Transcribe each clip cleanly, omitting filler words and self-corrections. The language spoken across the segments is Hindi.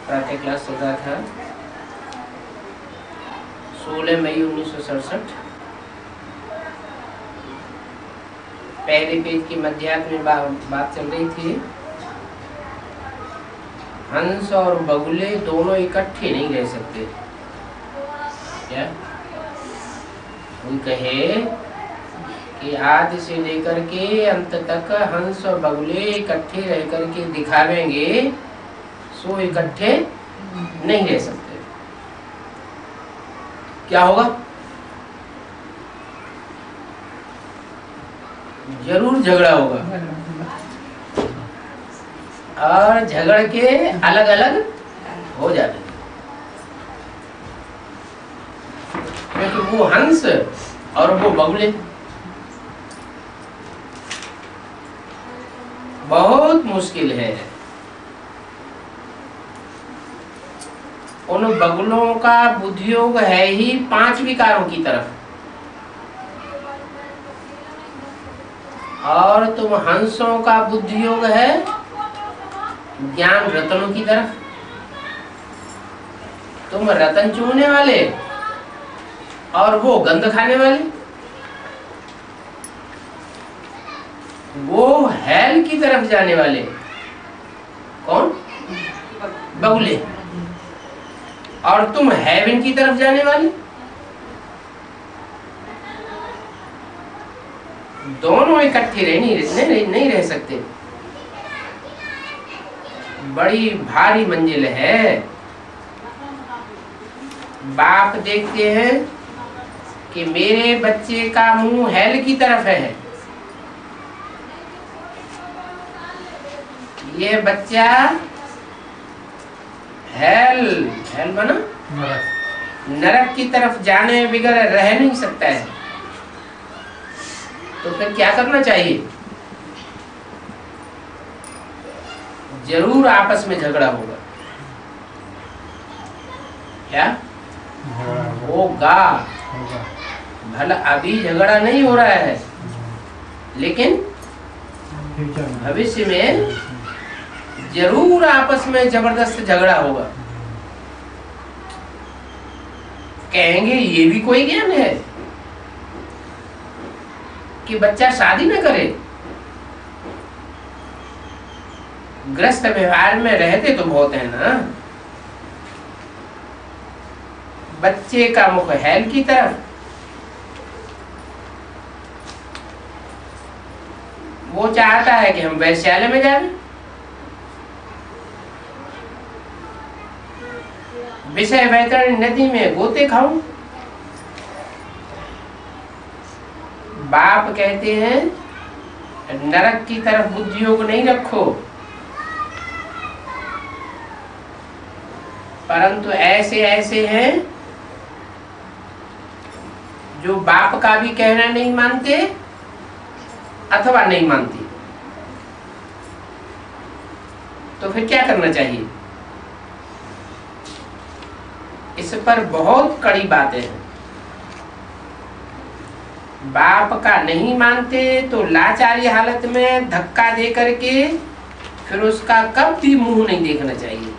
प्रातः क्लास चल रहा था 16 मई 1967। पहले पेज की मध्याह्न में बात चल रही थी। हंस और बगुले दोनों इकट्ठे नहीं रह सकते। क्या कोई कहे कि आदि से लेकर के अंत तक हंस और बगुले इकट्ठे रह करके दिखावेंगे, सो इकट्ठे नहीं रह सकते। क्या होगा? जरूर झगड़ा होगा, और झगड़ के अलग अलग हो जाते, क्योंकि वो हंस और वो बगुले बहुत मुश्किल है। उन बगुलों का बुद्धियोग है ही 5 विकारों की तरफ, और तुम हंसों का बुद्धियोग है ज्ञान रत्नों की तरफ। तुम रतन चूमने वाले और वो गंध खाने वाले, वो हेल की तरफ जाने वाले। कौन? बगुले। और तुम हेवन की तरफ जाने वाले। दोनों इकट्ठे नहीं रह सकते। बड़ी भारी मंजिल है। बाप देखते हैं कि मेरे बच्चे का मुंह हेल की तरफ है, ये बच्चा हेल बना नरक की तरफ जाने बगैर रह नहीं सकता है। तो फिर क्या करना चाहिए? जरूर आपस में झगड़ा होगा। क्या होगा? भला अभी झगड़ा नहीं हो रहा है, लेकिन भविष्य में जरूर आपस में जबरदस्त झगड़ा होगा। कहेंगे ये भी कोई ज्ञान है कि बच्चा शादी न करे? ग्रस्त व्यवहार में रहते तो बहुत है ना। बच्चे का मुख हेल की तरफ, वो चाहता है कि हम वैश्यालय में जाएं, विषय वैतरणी नदी में गोते खाऊं। बाप कहते हैं नरक की तरफ बुद्धियोग नहीं रखो, परंतु ऐसे हैं जो बाप का भी कहना नहीं मानते अथवा नहीं मानते। तो फिर क्या करना चाहिए? इस पर बहुत कड़ी बातें हैं। बाप का नहीं मानते तो लाचारी हालत में धक्का दे करके फिर उसका कब भी मुंह नहीं देखना चाहिए।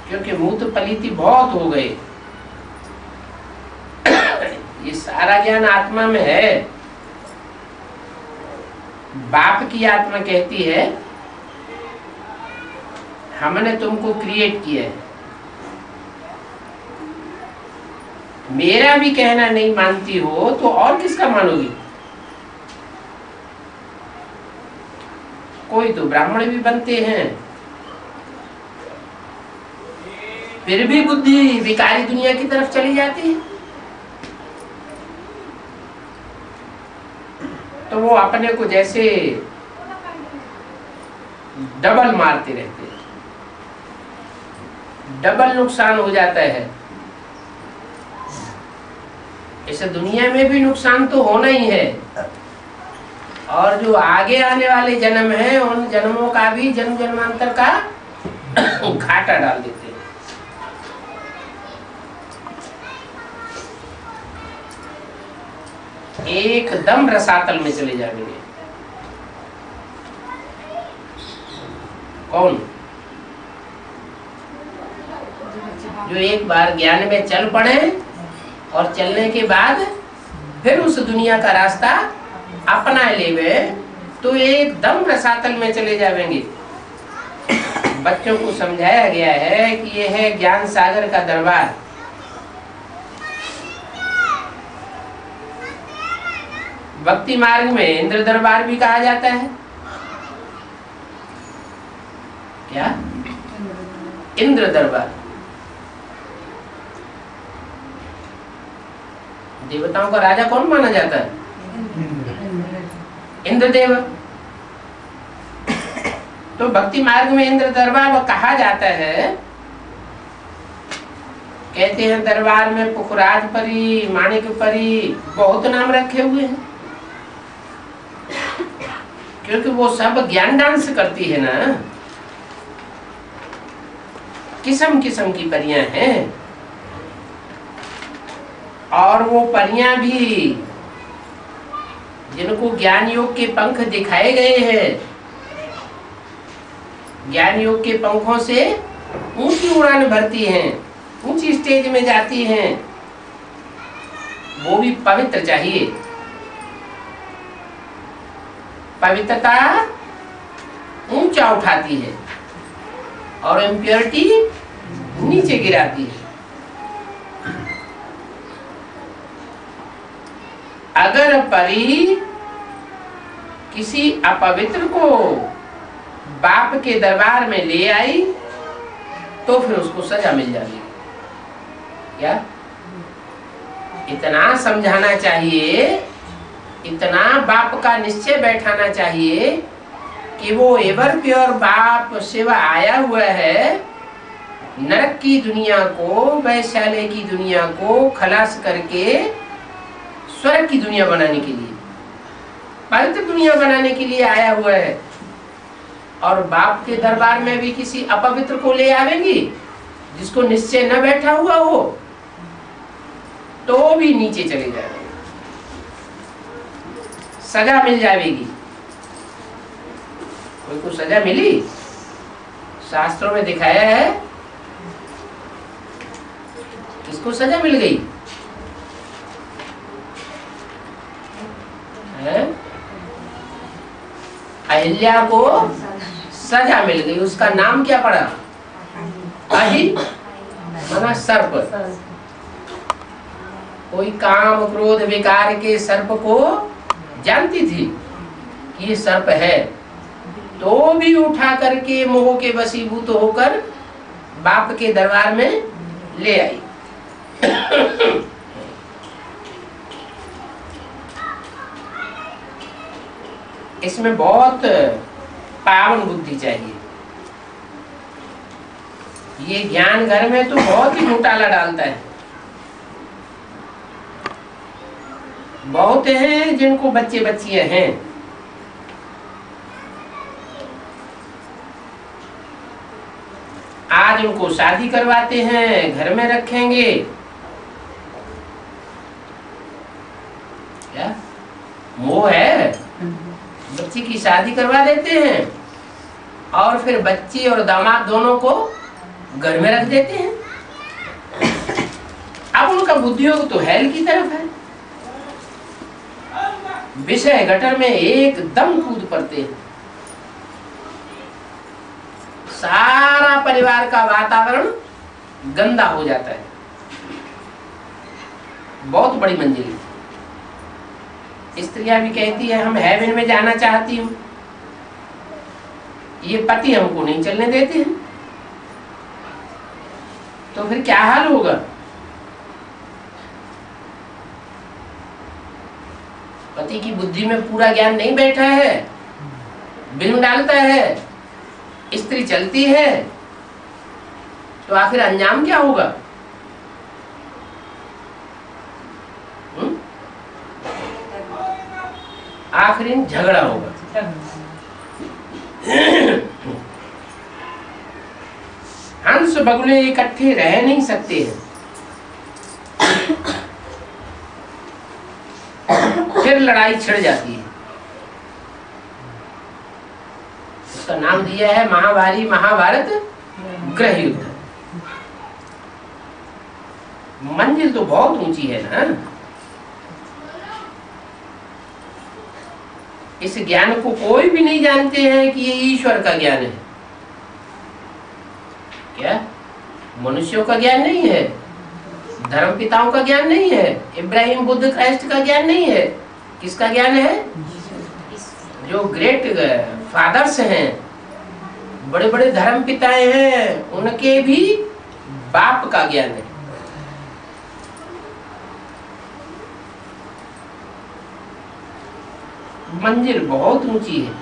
क्योंकि मूत पलीति बहुत हो गए। ये सारा ज्ञान आत्मा में है। बाप की आत्मा कहती है हमने तुमको क्रिएट किया है, मेरा भी कहना नहीं मानती हो तो और किसका मानोगी? कोई तो ब्राह्मण भी बनते हैं, फिर भी बुद्धि विकारी दुनिया की तरफ चली जाती है। तो वो अपने को जैसे डबल मारते रहते हैं, डबल नुकसान हो जाता है। इसे दुनिया में भी नुकसान तो होना ही है, और जो आगे आने वाले जन्म है उन जन्मों का भी जन्म जन्मांतर का घाटा डाल देते हैं। एकदम रसातल में चले जाएंगे। कौन? जो एक बार ज्ञान में चल पड़े और चलने के बाद फिर उस दुनिया का रास्ता अपना लेवे तो एकदम रसातल में चले जाएंगे। बच्चों को समझाया गया है कि यह है ज्ञान सागर का दरबार। भक्ति मार्ग में इंद्र दरबार भी कहा जाता है। क्या? इंद्र दरबार। देवताओं का राजा कौन माना जाता है? इंद्रदेव। तो भक्ति मार्ग में इंद्र दरबार कहा जाता है। कहते हैं दरबार में पुखराज परी, माणिक परी, बहुत नाम रखे हुए हैं, क्योंकि वो सब ज्ञान डांस करती है ना। किस्म किस्म की परियां हैं और वो परियां भी जिनको ज्ञान योग के पंख दिखाए गए हैं, ज्ञान योग के पंखों से ऊंची उड़ान भरती हैं, ऊंची स्टेज में जाती हैं। वो भी पवित्र चाहिए। पवित्रता ऊंचा उठाती है और इम्प्योरिटी नीचे गिराती है। अगर परी किसी अपवित्र को बाप के दरबार में ले आई तो फिर उसको सजा मिल जाएगी। क्या? इतना समझाना चाहिए, इतना बाप का निश्चय बैठाना चाहिए कि वो एवर प्योर बाप शिव आया हुआ है नरक की दुनिया को, वैशाल्य की दुनिया को खलास करके स्वर्ग की दुनिया बनाने के लिए, पवित्र दुनिया बनाने के लिए आया हुआ है। और बाप के दरबार में भी किसी अपवित्र को ले आवेंगी जिसको निश्चय न बैठा हुआ हो तो भी नीचे चले जाएंगे, सजा मिल जाएगी। कोई को सजा मिली? शास्त्रों में दिखाया है किसको सजा मिल गई है? अहिल्या को सजा मिल गई। उसका नाम क्या पड़ा? अहि माना सर्प। कोई काम क्रोध विकार के सर्प को जानती थी कि ये सर्प है, तो भी उठा करके मोह के वशीभूत होकर बाप के दरबार में ले आई। इसमें बहुत पावन बुद्धि चाहिए। ये ज्ञान घर में तो बहुत ही घोटाला डालता है। बहुत हैं जिनको बच्चे बच्चियां हैं, आज उनको शादी करवाते हैं, घर में रखेंगे। क्या मोह है? बच्ची की शादी करवा देते हैं और फिर बच्ची और दामाद दोनों को घर में रख देते हैं। अब उनका बुद्धियोग तो हेल की तरफ है, विषय गटर में एकदम कूद पड़ते हैं। सारा परिवार का वातावरण गंदा हो जाता है। बहुत बड़ी मंजिल। स्त्रियां भी कहती है हम हेवन में जाना चाहती हूँ, ये पति हमको नहीं चलने देते हैं। तो फिर क्या हाल होगा? पति की बुद्धि में पूरा ज्ञान नहीं बैठा है, बिल्म डालता है, स्त्री चलती है, तो आखिर अंजाम क्या होगा? आखिर झगड़ा होगा। हंस बगुले इकट्ठे रह नहीं सकते हैं। फिर लड़ाई छिड़ जाती है। उसका नाम दिया है महाभारी महाभारत गृह युद्ध। मंजिल तो बहुत ऊंची है ना। इस ज्ञान को कोई भी नहीं जानते हैं कि ये ईश्वर का ज्ञान है। क्या मनुष्यों का ज्ञान नहीं है, धर्म पिताओं का ज्ञान नहीं है, इब्राहिम बुद्ध क्राइस्ट का ज्ञान नहीं है। किसका ज्ञान है? जो ग्रेट फादर्स हैं, बड़े बड़े धर्म पिताएं हैं, उनके भी बाप का ज्ञान है। मंजिल बहुत ऊंची है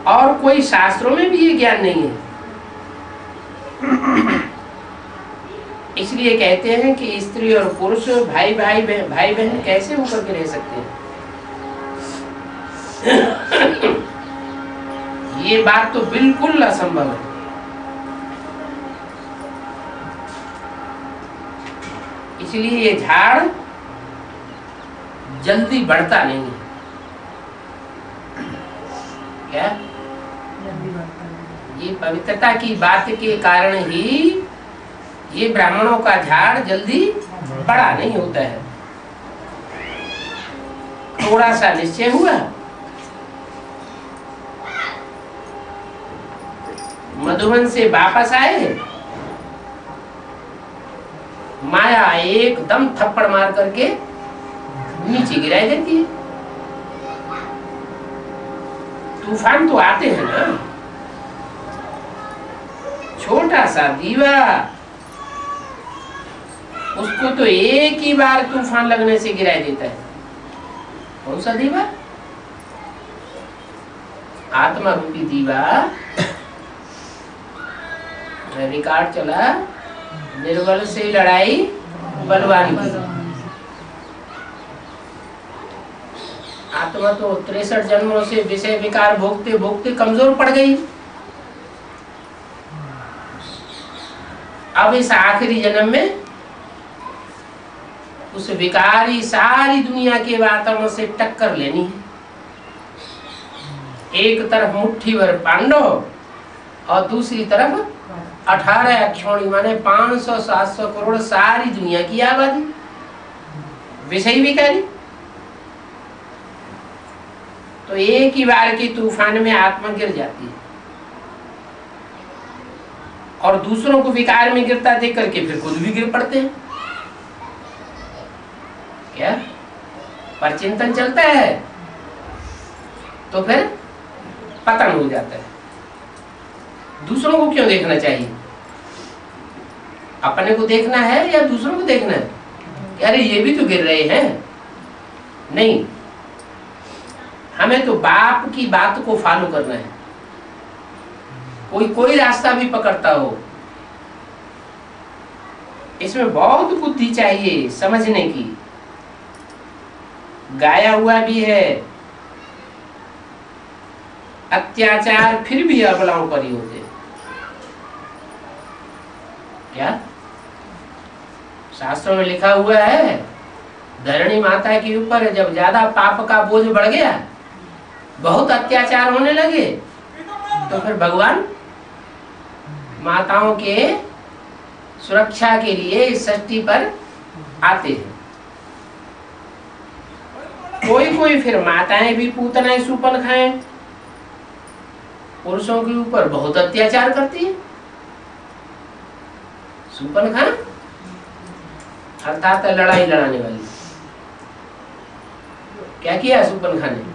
और कोई शास्त्रों में भी ये ज्ञान नहीं है। इसलिए कहते हैं कि स्त्री और पुरुष भाई बहन कैसे होकर के रह सकते हैं। ये बात तो बिल्कुल असंभव है। इसलिए ये झाड़ जल्दी बढ़ता नहीं है। क्या ये पवित्रता की बात के कारण ही ये ब्राह्मणों का झाड़ जल्दी बड़ा नहीं होता है। थोड़ा सा निश्चय हुआ, मधुबन से वापस आए, माया एकदम थप्पड़ मार करके नीचे गिराई देती है। तूफान तो आते हैं ना। छोटा सा दीवा, उसको तो एक ही बार तूफान लगने से गिराई देता है। कौन सा दीवा? आत्मा रूपी दीवा। रिकॉर्ड चला, निर्बल से लड़ाई बलवान की। आत्मा तो 63 जन्मों से विषय विकार भोगते भोगते कमजोर पड़ गई। अब इस आखिरी जन्म में उस विकारी सारी दुनिया के वातावरण से टक्कर लेनी है। एक तरफ मुट्ठी भर पांडव और दूसरी तरफ 18 अक्षौणी माने 500-700 करोड़ सारी दुनिया की आबादी, विषयी विकारी। तो एक ही बार के तूफान में आत्मा गिर जाती है और दूसरों को विकार में गिरता देख करके फिर खुद भी गिर पड़ते हैं। क्या पर चिंतन चलता है तो फिर पतन हो जाता है। दूसरों को क्यों देखना चाहिए? अपने को देखना है या दूसरों को देखना है? अरे ये भी तो गिर रहे हैं। नहीं, हमें तो बाप की बात को फॉलो करना है। कोई रास्ता भी पकड़ता हो, इसमें बहुत बुद्धि चाहिए समझने की। गाया हुआ भी है, अत्याचार फिर भी अबलाओं पर ही होते। क्या शास्त्रों में लिखा हुआ है, धरणी माता के ऊपर जब ज्यादा पाप का बोझ बढ़ गया, बहुत अत्याचार होने लगे, तो फिर भगवान माताओं के सुरक्षा के लिए इस सृष्टि पर आते हैं। कोई फिर माताएं भी पूतनाएं सुपन खाएं, पुरुषों के ऊपर बहुत अत्याचार करती है। सुपन खाना अर्थात लड़ाई लड़ाने वाली। क्या किया सुपन खाने?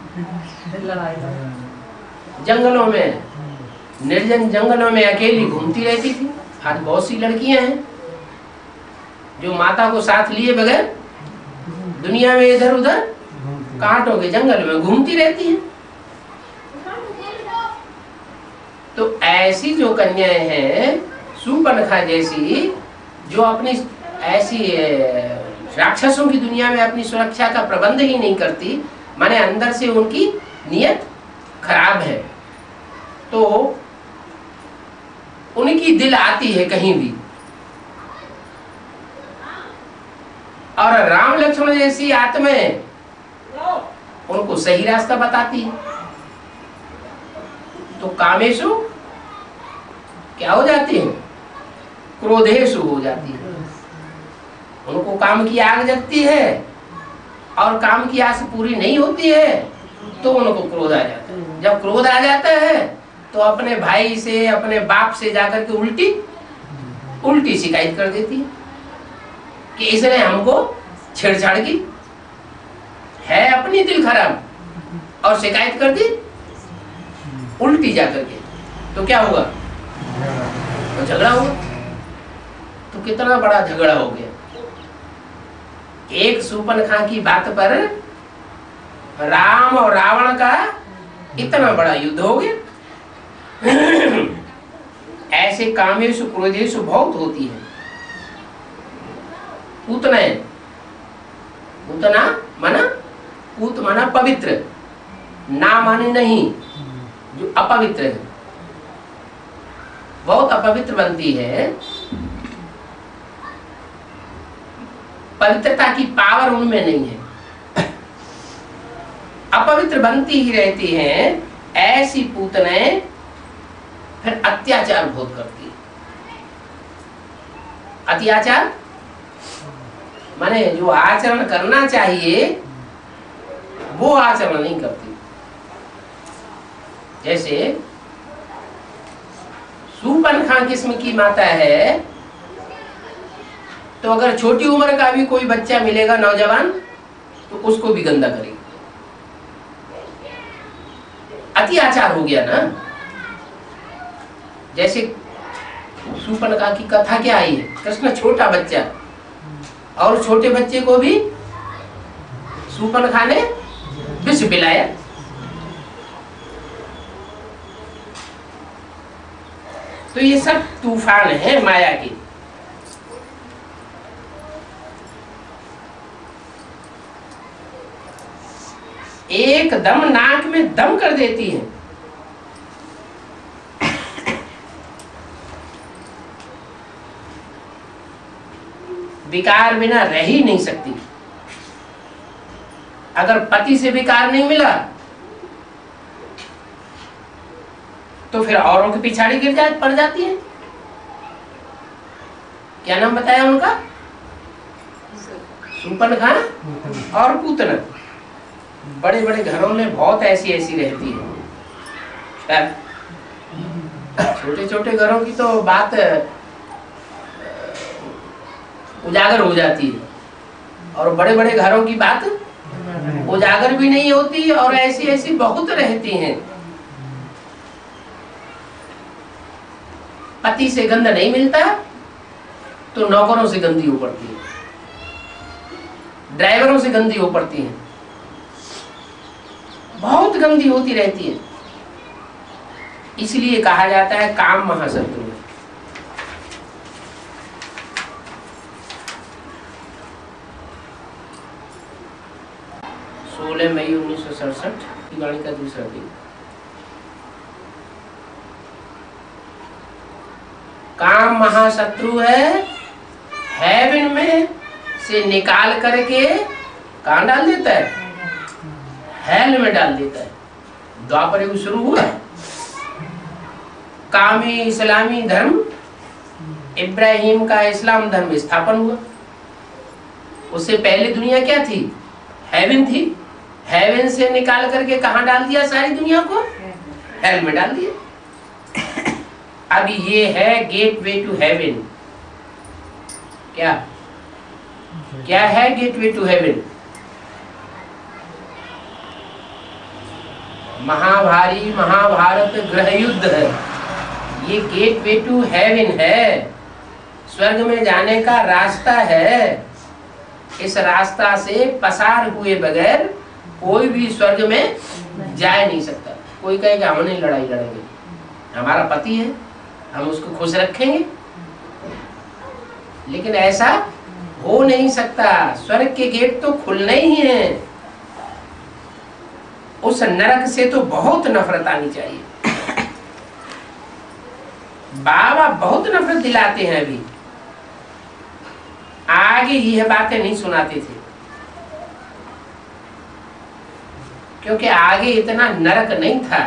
जंगलों में, निर्जन जंगलों में अकेली घूमती रहती थी। आज बहुत सी लड़कियां हैं जो माता को साथ लिए बगैर दुनिया में इधर उधर कांटों के जंगल में घूमती रहती हैं। तो ऐसी जो कन्याएं हैं सुपर्णखा जैसी, जो अपनी ऐसी राक्षसों की दुनिया में अपनी सुरक्षा का प्रबंध ही नहीं करती, माने अंदर से उनकी नियत खराब है, तो उनकी दिल आती है कहीं भी। और राम लक्ष्मण जैसी आत्माएं उनको सही रास्ता बताती है। तो कामेशु क्या हो जाती है? क्रोधेशु हो जाती है। उनको काम की आग जगती है और काम की आस पूरी नहीं होती है तो उनको क्रोध आ जाता है। जब क्रोध आ जाता है तो अपने भाई से, अपने बाप से जाकर के उल्टी शिकायत कर देती है कि इसने हमको छेड़छाड़ की, है अपनी दिल खराब, और शिकायत कर दी उल्टी जाकर के, तो क्या होगा? तो झगड़ा होगा। तो कितना बड़ा झगड़ा हो गया। एक शूर्पणखा की बात पर राम और रावण का इतना बड़ा युद्ध हो गया। ऐसे कामेषु क्रोधेषु बहुत होती है। पूतना माना, पूत माना पवित्र, ना माने नहीं, जो अपवित्र है, बहुत अपवित्र बनती है। पवित्रता की पावर उनमें नहीं है, अपवित्र बनती ही रहती हैं। ऐसी पूतने फिर अत्याचार बहुत करती है। अत्याचार माने जो आचरण करना चाहिए वो आचरण नहीं करती। जैसे शूर्पणखा किस्म की माता है, तो अगर छोटी उम्र का भी कोई बच्चा मिलेगा नौजवान तो उसको भी गंदा करेगी। अत्याचार हो गया ना। जैसे शूर्पणखा की कथा क्या आई है, कृष्ण छोटा बच्चा, और छोटे बच्चे को भी शूर्पणखा ने विष पिलाया। तो ये सब तूफान है माया की। एकदम नाक में दम कर देती है। विकार बिना रह ही नहीं सकती। अगर पति से विकार नहीं मिला तो फिर औरों के पिछाड़ी पड़ जाती है। क्या नाम बताया उनका? शूर्पणखा और पूतना। बड़े बड़े घरों में बहुत ऐसी रहती है। छोटे छोटे घरों की तो बात उजागर हो जाती है, और बड़े बड़े घरों की बात उजागर भी नहीं होती, और ऐसी बहुत रहती हैं। पति से गंध नहीं मिलता तो नौकरों से गंदी हो पड़ती है, ड्राइवरों से गंदी हो पड़ती है, बहुत गंदी होती रहती है। इसलिए कहा जाता है काम महाशत्रु है। 16 मई 1967 की वाणी का दूसरा दिन। काम महाशत्रु है। हेवन में से निकाल करके कहाँ डाल देता है? हेल में डाल देता है। द्वापर युग शुरू हुआ, कामी इस्लामी धर्म, इब्राहिम का इस्लाम धर्म स्थापन हुआ। उससे पहले दुनिया क्या थी? हेवन थी। हेवन से निकाल करके कहाँ डाल दिया? सारी दुनिया को हेल में डाल दिया। अब ये है गेटवे टू हेवन। क्या है गेटवे टू हेवन? महाभारी महाभारत गृह युद्ध है। ये गेटवे टू हेवन है, स्वर्ग में जाने का रास्ता है। इस रास्ता से पसार हुए बगैर कोई भी स्वर्ग में जा नहीं सकता। कोई कहेगा हम नहीं लड़ाई लड़ेंगे, हमारा पति है, हम उसको खुश रखेंगे, लेकिन ऐसा हो नहीं सकता। स्वर्ग के गेट तो खुलने ही हैं। उस नरक से तो बहुत नफरत आनी चाहिए। बाबा बहुत नफरत दिलाते हैं। अभी आगे यह बातें नहीं सुनाते थे, क्योंकि आगे इतना नरक नहीं था।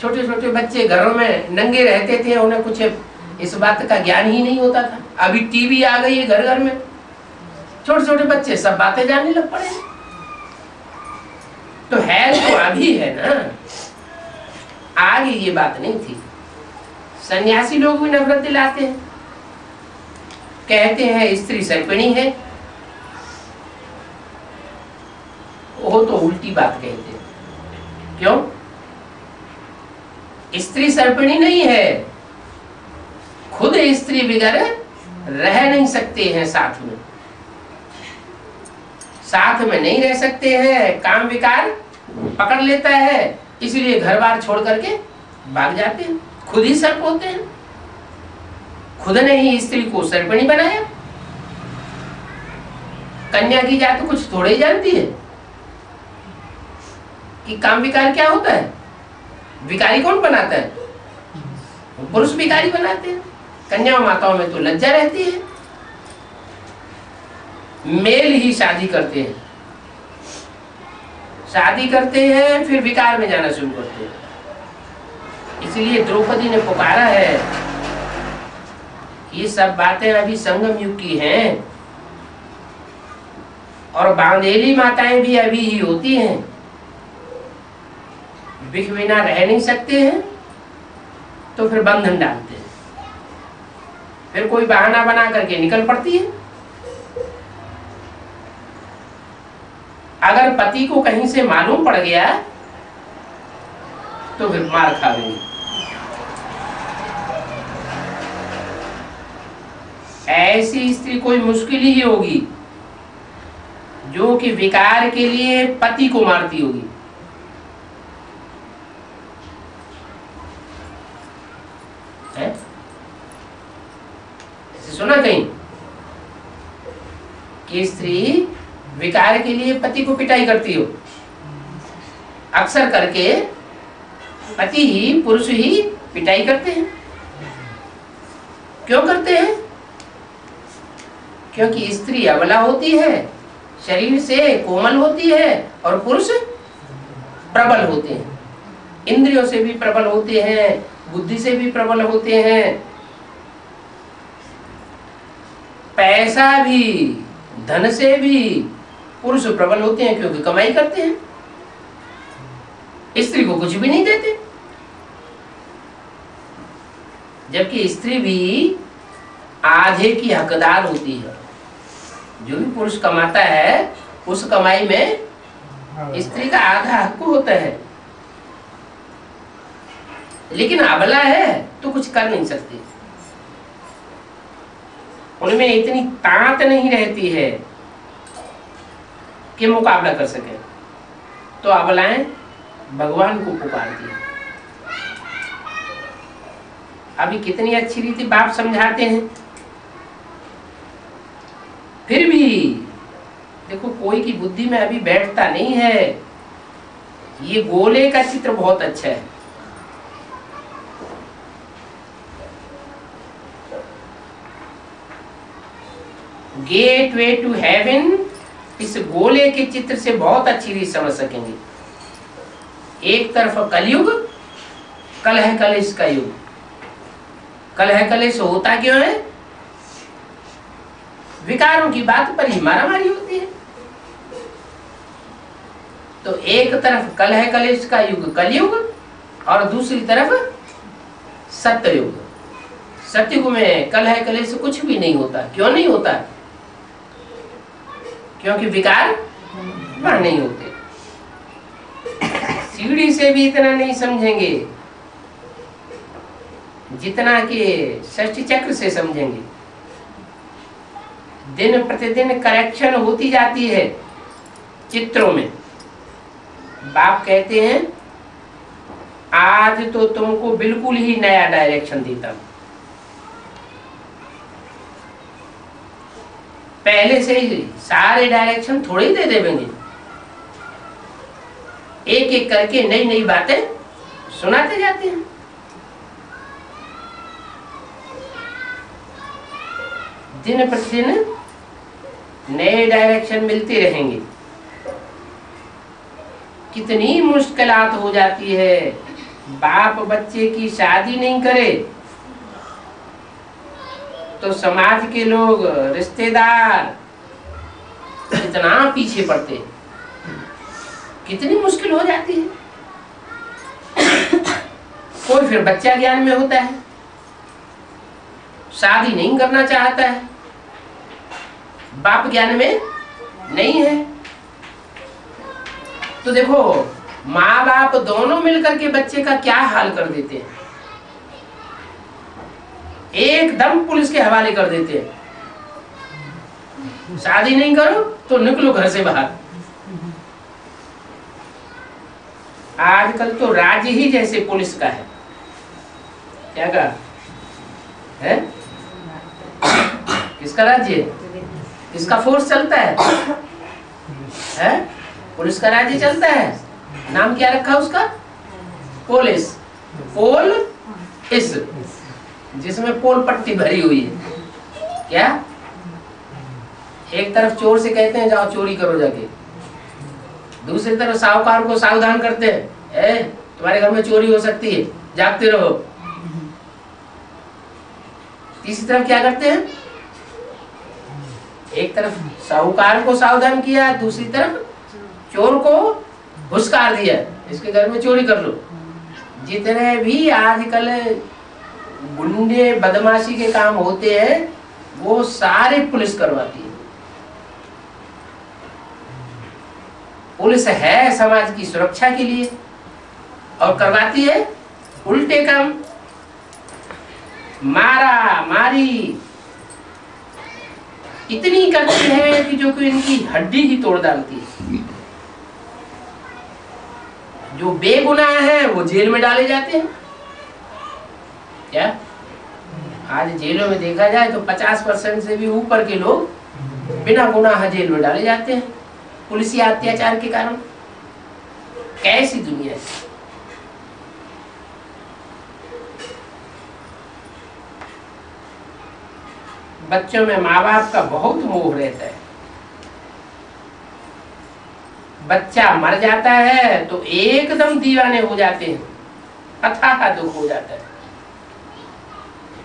छोटे छोटे बच्चे घरों में नंगे रहते थे, उन्हें कुछ इस बात का ज्ञान ही नहीं होता था। अभी टीवी आ गई है घर घर में, छोटे छोटे बच्चे सब बातें जानने लग पड़े। तो है तो अभी है ना, आगे ये बात नहीं थी। सन्यासी लोग भी नफरत दिलाते हैं, कहते हैं स्त्री सर्पिणी है। वो तो उल्टी बात कहते हैं। क्यों? स्त्री सर्पिणी नहीं है, खुद स्त्री बगैर रह नहीं सकते हैं, साथ में नहीं रह सकते हैं, काम विकार पकड़ लेता है, इसलिए घर बार छोड़ करके भाग जाते हैं। खुद ही सर्प होते हैं, खुद ने ही स्त्री को सर्पिणी बनाया। कन्या की जात तो कुछ थोड़े ही जानती है कि काम विकार क्या होता है। विकारी कौन बनाता है? पुरुष विकारी बनाते हैं। कन्या माताओं में तो लज्जा रहती है, मेल ही शादी करते हैं, फिर विकार में जाना शुरू करते हैं। इसलिए द्रौपदी ने पुकारा है, ये सब बातें अभी संगम युग की हैं, और बांधेली माताएं भी अभी ही होती हैं। विख बिना रह नहीं सकते हैं तो फिर बंधन डालते हैं, फिर कोई बहाना बना करके निकल पड़ती है। अगर पति को कहीं से मालूम पड़ गया तो फिर मार खाएंगे। ऐसी स्त्री कोई मुश्किल ही होगी जो कि विकार के लिए पति को मारती होगी। सुना कहीं कि स्त्री विकार के लिए पति को पिटाई करती हो? अक्सर करके पति ही, पुरुष ही पिटाई करते हैं। क्यों करते हैं? क्योंकि स्त्री अबला होती है, शरीर से कोमल होती है, और पुरुष प्रबल होते हैं, इंद्रियों से भी प्रबल होते हैं, बुद्धि से भी प्रबल होते हैं, पैसा भी, धन से भी पुरुष प्रबल होते हैं, क्योंकि कमाई करते हैं, स्त्री को कुछ भी नहीं देते। जबकि स्त्री भी आधे की हकदार होती है। जो भी पुरुष कमाता है उस कमाई में स्त्री का आधा हक होता है, लेकिन अबला है तो कुछ कर नहीं सकती। उनमें इतनी ताकत नहीं रहती है कि मुकाबला कर सके, तो अबलाएं भगवान को पुकारती है। अभी कितनी अच्छी रीति बाप समझाते हैं, फिर भी देखो कोई की बुद्धि में अभी बैठता नहीं है। ये गोले का चित्र बहुत अच्छा है। गेटवे टू हेवन, इस गोले के चित्र से बहुत अच्छी रीति समझ सकेंगे। एक तरफ कलयुग, कलह कलेश का युग। कलह कलेश होता क्यों है? विकारों की बात पर ही मारामारी होती है। तो एक तरफ कलह कलेश का युग कलयुग, और दूसरी तरफ सत्ययुग। सत्ययुग में कलह कलेश कुछ भी नहीं होता। क्यों नहीं होता? क्योंकि विकार वहां नहीं होते। सीढ़ी से भी इतना नहीं समझेंगे जितना कि षष्ठी चक्र से समझेंगे। दिन प्रतिदिन करेक्शन होती जाती है चित्रों में। बाप कहते हैं आज तो तुमको बिल्कुल ही नया डायरेक्शन देता हूं। पहले से ही सारे डायरेक्शन थोड़े ही दे देंगे, एक एक करके नई नई बातें सुनाते जाते हैं। दिन प्रतिदिन नए डायरेक्शन मिलते रहेंगे। कितनी मुश्किलात हो जाती है बाप बच्चे की शादी नहीं करे तो समाज के लोग, रिश्तेदार इतना पीछे पड़ते, कितनी मुश्किल हो जाती है। कोई फिर बच्चा ज्ञान में होता है, शादी नहीं करना चाहता है, बाप ज्ञान में नहीं है। तो देखो माँ बाप दोनों मिलकर के बच्चे का क्या हाल कर देते हैं, एकदम पुलिस के हवाले कर देते हैं। शादी नहीं करो तो निकलो घर से बाहर। आजकल तो राज्य ही जैसे पुलिस का है। क्या कहा है? किसका राज्य? किसका फोर्स चलता है? पुलिस का राज्य चलता है। नाम क्या रखा उसका? पुलिस। पोल इस, जिसमें पोल पट्टी भरी हुई है। क्या एक तरफ चोर से कहते हैं जाओ चोरी करो जाके, दूसरी तरफ साहूकार को सावधान करते हैं, तुम्हारे घर में चोरी हो सकती है, जागते रहो। तीसरी तरफ क्या करते हैं? एक तरफ साहूकार को सावधान किया, दूसरी तरफ चोर को हुस्कार दिया, इसके घर में चोरी कर लो। जितने भी आजकल गुंडे बदमाशी के काम होते हैं वो सारे पुलिस करवाती है। पुलिस है समाज की सुरक्षा के लिए और करवाती है उल्टे काम, मारा मारी इतनी करती है कि जो कि इनकी हड्डी ही तोड़ डालती है। जो बेगुनाह है वो जेल में डाले जाते हैं। क्या आज जेलों में देखा जाए तो 50% से भी ऊपर के लोग बिना गुनाह जेल में डाले जाते हैं पुलिसी अत्याचार के कारण। कैसी दुनिया है। बच्चों में माँ बाप का बहुत मोह रहता है। बच्चा मर जाता है तो एकदम दीवाने हो जाते हैं, अथाह दुख हो जाता है।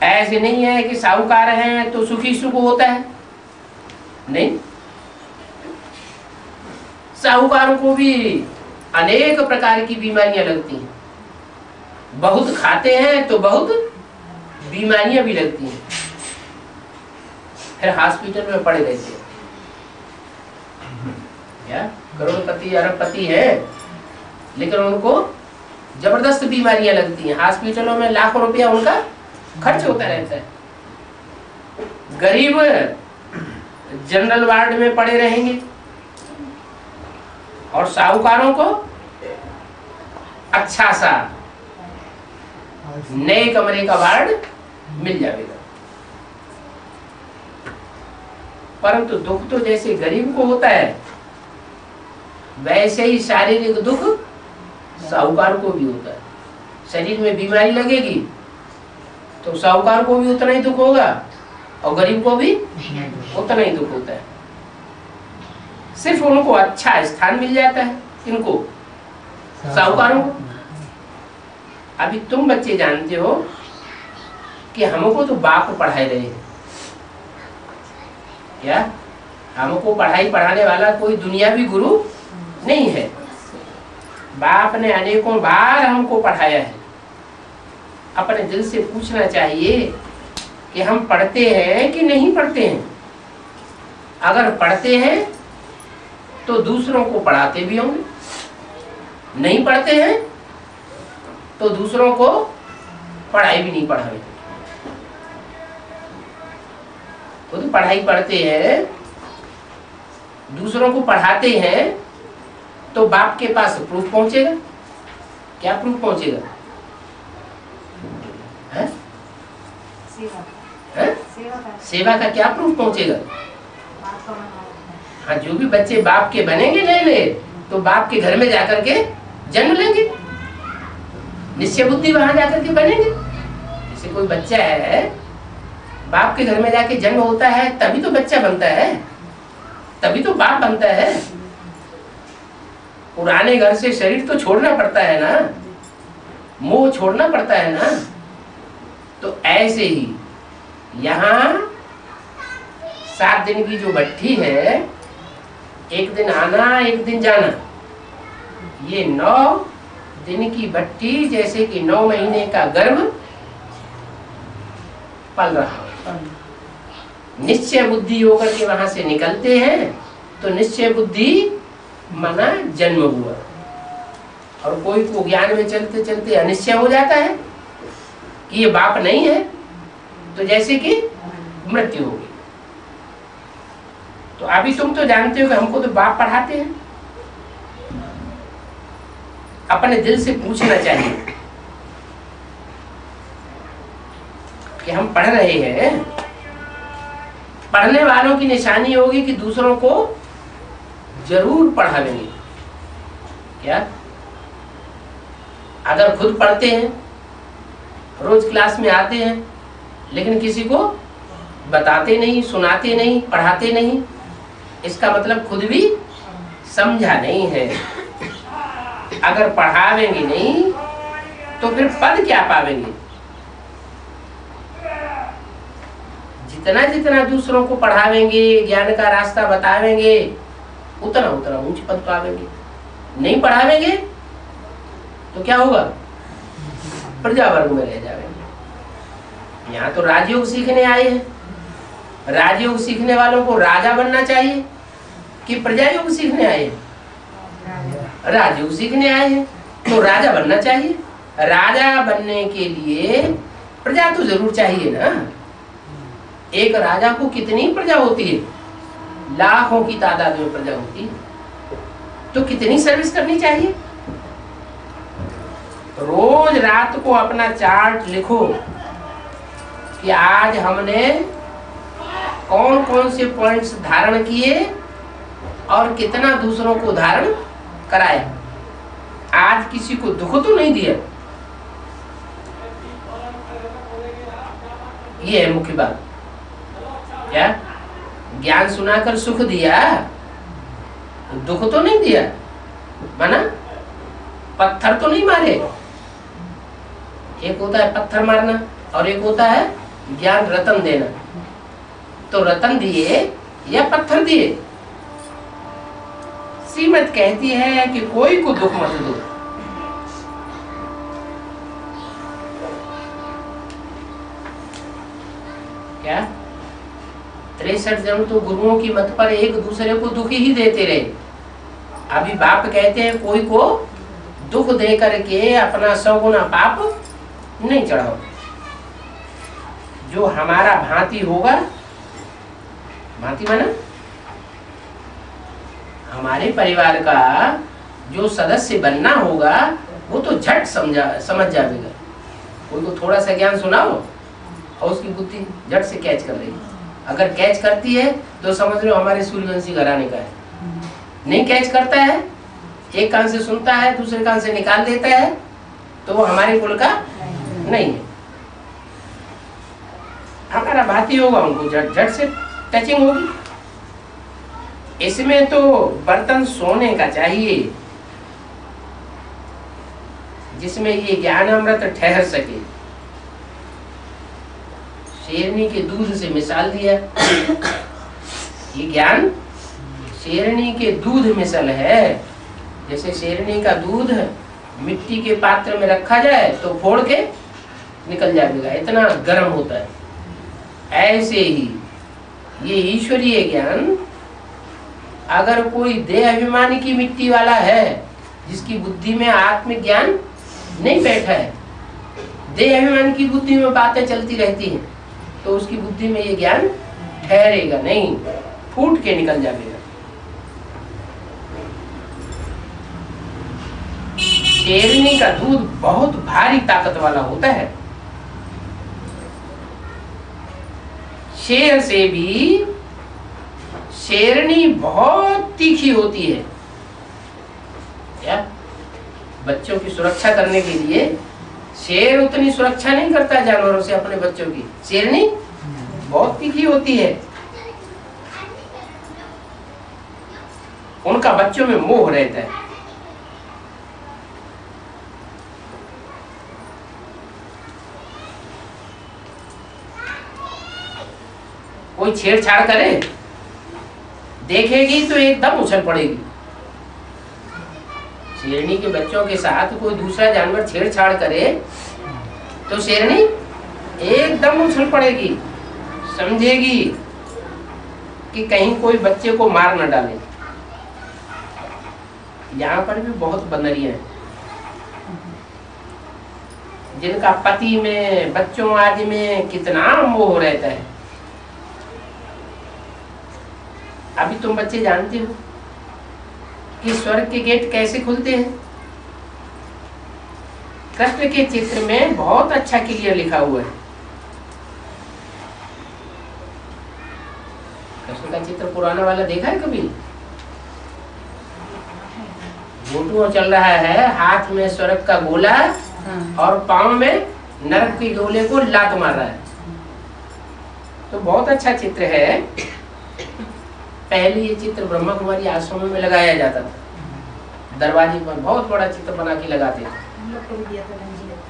ऐसे नहीं है कि साहूकार हैं तो सुखी सुख होता है, नहीं। साहूकारों को भी अनेक प्रकार की बीमारियां लगती हैं, बहुत खाते हैं तो बहुत बीमारियां भी लगती हैं, फिर हॉस्पिटल में पड़े रहते हैं। क्या करोड़पति अरबपति है लेकिन उनको जबरदस्त बीमारियां लगती हैं, हॉस्पिटलों में लाखों रुपया उनका खर्च होता रहता है। गरीब जनरल वार्ड में पड़े रहेंगे और साहूकारों को अच्छा सा नए कमरे का वार्ड मिल जाएगा। परंतु दुख तो जैसे गरीब को होता है वैसे ही शारीरिक दुख साहूकार को भी होता है। शरीर में बीमारी लगेगी तो साहूकार को भी उतना ही दुख होगा और गरीब को भी उतना ही दुख होता है। सिर्फ उनको अच्छा स्थान मिल जाता है, इनको साहूकारों को। अभी तुम बच्चे जानते हो कि हमको तो बाप पढ़ाए रहे हैं। क्या हमको पढ़ाई पढ़ाने वाला कोई दुनियावी गुरु नहीं है। बाप ने अनेकों बार हमको पढ़ाया है। अपने दिल से पूछना चाहिए कि हम पढ़ते हैं कि नहीं पढ़ते हैं। अगर पढ़ते हैं तो दूसरों को पढ़ाते भी होंगे, नहीं पढ़ते हैं तो दूसरों को पढ़ाई भी नहीं पढ़ाते। खुद पढ़ाई पढ़ते हैं, दूसरों को पढ़ाते हैं तो बाप के पास प्रूफ पहुंचेगा। क्या प्रूफ पहुंचेगा? है? सेवा का क्या प्रूफ पहुंचेगा? हाँ, जो भी बच्चे बाप के बनेंगे नए तो बाप के घर में जाकर के जन्म लेंगे, निश्चय बुद्धि वहां जाकर के बनेंगे। जैसे कोई बच्चा है बाप के घर में जाके जन्म होता है तभी तो बच्चा बनता है, तभी तो बाप बनता है। पुराने घर से शरीर तो छोड़ना पड़ता है ना। मोह छोड़ना पड़ता है ना। तो ऐसे ही यहाँ 7 दिन की जो भट्ठी है, एक दिन आना एक दिन जाना, ये 9 दिन की भट्ठी जैसे कि 9 महीने का गर्भ पल रहा। निश्चय बुद्धि होकर के वहां से निकलते हैं तो निश्चय बुद्धि माना जन्म हुआ। और कोई को ज्ञान में चलते चलते अनिश्चय हो जाता है कि ये बाप नहीं है, तो जैसे कि मृत्यु होगी। तो अभी तुम तो जानते हो कि हमको तो बाप पढ़ाते हैं। अपने दिल से पूछना चाहिए कि हम पढ़ रहे हैं। पढ़ने वालों की निशानी होगी कि दूसरों को जरूर पढ़ावेंगे। क्या अगर खुद पढ़ते हैं, रोज क्लास में आते हैं, लेकिन किसी को बताते नहीं, सुनाते नहीं, पढ़ाते नहीं, इसका मतलब खुद भी समझा नहीं है। अगर पढ़ावेंगे नहीं तो फिर पद क्या पावेंगे? जितना जितना दूसरों को पढ़ावेंगे, ज्ञान का रास्ता बतावेंगे, उतना उतना ऊंच पद पावेंगे। नहीं पढ़ावेंगे तो क्या होगा? प्रजा वर्ग में रह जाएंगे। यहाँ तो राजयोग सीखने आए हैं। राजयोग सीखने वालों को राजा बनना चाहिए कि प्रजा योग सीखने आए हैं? राजयोग सीखने आए हैं तो राजा बनना चाहिए। राजा बनने के लिए प्रजा तो जरूर चाहिए ना। एक राजा को कितनी प्रजा होती है? लाखों की तादाद में प्रजा होती है। तो कितनी सर्विस करनी चाहिए? रोज रात को अपना चार्ट लिखो कि आज हमने कौन कौन से पॉइंट्स धारण किए और कितना दूसरों को धारण कराया। आज किसी को दुख तो नहीं दिया। ये है मुख्य बात। क्या ज्ञान सुनाकर सुख दिया, दुख तो नहीं दिया, माना पत्थर तो नहीं मारे। एक होता है पत्थर मारना और एक होता है ज्ञान रतन देना। तो रतन दिए या पत्थर दिए? श्रीमत कहती है कि कोई को दुख मत दो। क्या 63 जन्म तो गुरुओं की मत पर एक दूसरे को दुख ही देते रहे। अभी बाप कहते हैं कोई को दुख दे करके अपना 100 गुना पाप नहीं चढ़ाओ। जो हमारा भांति होगा, भांति माना हमारे परिवार का जो सदस्य बनना होगा वो तो झट समझ जाएगा। कोई को थोड़ा सा ज्ञान सुनाओ और उसकी बुद्धि झट से कैच कर रही है। अगर कैच करती है तो समझ लो हमारे सूर्यवंशी घराने का है। नहीं कैच करता है, एक कान से सुनता है दूसरे कान से निकाल देता है, तो वो हमारे कुल का नहीं है। हमारा भांति होगा, उनको झट से टचिंग होगी। इसमें तो बर्तन सोने का चाहिए जिसमें ये ज्ञान अमृत ठहर सके। शेरनी के दूध से मिसाल दिया। ये ज्ञान शेरनी के दूध मिसल है। जैसे शेरनी का दूध मिट्टी के पात्र में रखा जाए तो फोड़ के निकल जाएगा, इतना गर्म होता है। ऐसे ही ये ईश्वरीय ज्ञान अगर कोई देह अभिमानी की मिट्टी वाला है, जिसकी बुद्धि में आत्मज्ञान नहीं बैठा है, देह अभिमान की बुद्धि में बातें चलती रहती हैं, तो उसकी बुद्धि में ये ज्ञान ठहरेगा नहीं, फूट के निकल जाएगा। शेरनी का दूध बहुत भारी ताकत वाला होता है। शेर से भी शेरनी बहुत तीखी होती है। क्या बच्चों की सुरक्षा करने के लिए शेर उतनी सुरक्षा नहीं करता जानवरों से अपने बच्चों की, शेरनी बहुत तीखी होती है। उनका बच्चों में मोह रहता है। कोई छेड़छाड़ करे, देखेगी तो एकदम उछल पड़ेगी। शेरनी के बच्चों के साथ कोई दूसरा जानवर छेड़छाड़ करे तो शेरनी एकदम उछल पड़ेगी, समझेगी कि कहीं कोई बच्चे को मार न डाले। यहाँ पर भी बहुत बंदरियां हैं जिनका पति में, बच्चों आदि में कितना मोह रहता है। अभी तुम बच्चे जानते हो कि स्वर्ग के गेट कैसे खुलते हैं? कृष्ण के चित्र में बहुत अच्छा क्लियर लिखा हुआ है। कृष्ण का चित्र पुराना वाला देखा है कभी? घुटनों चल रहा है, हाथ में स्वर्ग का गोला और पांव में नरक के गोले को लात मार रहा है। तो बहुत अच्छा चित्र है। पहले ये चित्र ब्रह्मा कुमारी आश्रम में लगाया जाता था, दरवाजे पर बहुत बड़ा चित्र बना के लगाते थे।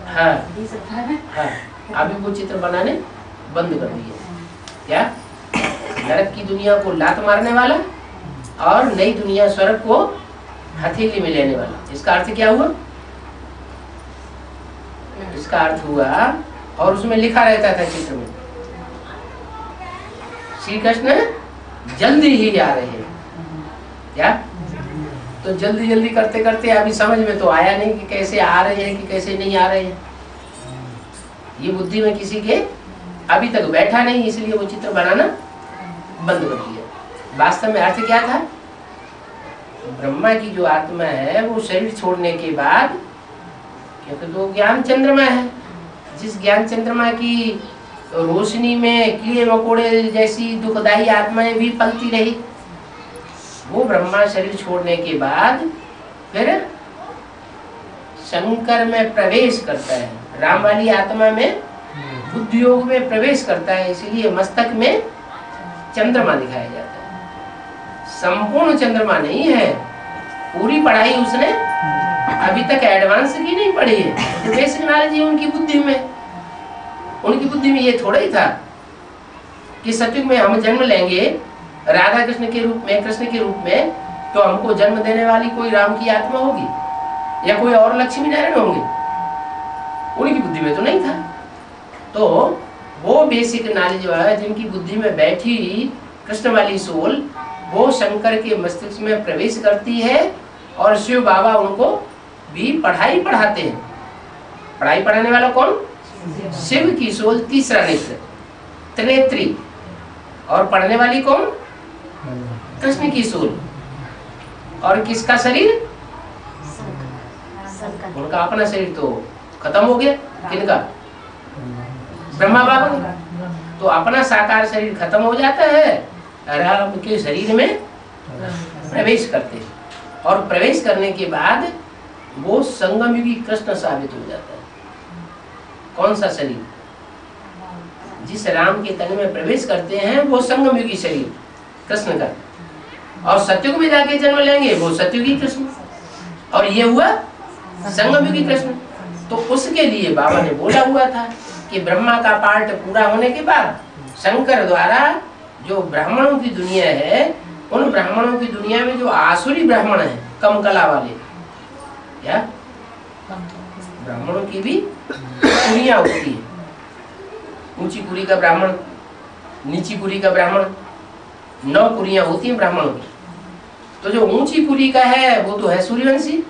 हाँ हाँ, अभी वो चित्र बनाने बंद कर दिए। क्या? नरक की दुनिया को लात मारने वाला और नई दुनिया स्वर्ग को हथेली में लेने वाला। इसका अर्थ क्या हुआ? इसका अर्थ हुआ, और उसमें लिखा रहता था चित्र में, श्री कृष्ण जल्दी ही आ रहे हैं। क्या? तो जल्दी जल्दी करते करते अभी समझ में तो आया नहीं कि कैसे आ रहे हैं कि कैसे नहीं आ रहे हैं। ये बुद्धि में किसी के अभी तक बैठा नहीं, इसलिए वो चित्र बनाना बंद कर दिया। वास्तव में अर्थ क्या था? ब्रह्मा की जो आत्मा है वो शरीर छोड़ने के बाद, क्योंकि तो ज्ञान चंद्रमा है, जिस ज्ञान चंद्रमा की रोशनी में कीड़े मकोड़े जैसी दुखदाई आत्माएं भी पलती रही, वो ब्रह्मा शरीर छोड़ने के बाद फिर शंकर में प्रवेश करता है, राम वाली आत्मा में बुद्धि योग में प्रवेश करता है। इसीलिए मस्तक में चंद्रमा दिखाया जाता है। संपूर्ण चंद्रमा नहीं है, पूरी पढ़ाई उसने अभी तक एडवांस की नहीं पढ़ी है, जो बेसिक नॉलेज है उनकी बुद्धि में। उनकी बुद्धि में ये थोड़ा ही था कि सतयुग में हम जन्म लेंगे राधा कृष्ण के रूप में, कृष्ण के रूप में, तो हमको जन्म देने वाली कोई राम की आत्मा होगी या कोई और लक्ष्मी नारायण होंगे। उनकी बुद्धि में तो नहीं था। तो वो बेसिक नॉलेज वाला जिनकी बुद्धि में बैठी कृष्ण वाली सोल, वो शंकर के मस्तिष्क में प्रवेश करती है और शिव बाबा उनको भी पढ़ाई पढ़ाते हैं। पढ़ाई पढ़ाने वाला कौन? शिव की सोल, तीसरा नेत्र, त्रिनेत्री। और पढ़ने वाली कौन? कृष्ण की सोल। और किसका शरीर? उनका अपना शरीर तो खत्म हो गया। किनका? ब्रह्मा बाबा का। तो अपना साकार शरीर खत्म हो जाता है, राम के शरीर में प्रवेश करते हैं। और प्रवेश करने के बाद वो संगम युगी कृष्ण साबित हो जाता है। कौन सा शरीर? जिस राम के तन में प्रवेश करते हैं वो संगम युगी शरीर कृष्ण का। और सतयुग में जाके जन्म लेंगे वो सतयुगी कृष्ण, और ये हुआ संगम युगी कृष्ण। तो उसके लिए बाबा ने बोला हुआ था कि ब्रह्मा का पार्ट पूरा होने के बाद शंकर द्वारा जो ब्राह्मणों की दुनिया है, उन ब्राह्मणों की दुनिया में जो आसुरी ब्राह्मण है, कम कला वाले, क्या ब्राह्मणों की भी कुरियां होती है। ऊंची कुरी का ब्राह्मण, नीची कुरी का ब्राह्मण, 9 कुरियां होती हैं ब्राह्मणों की। तो जो ऊंची कुरी का है वो तो है सूर्यवंशी,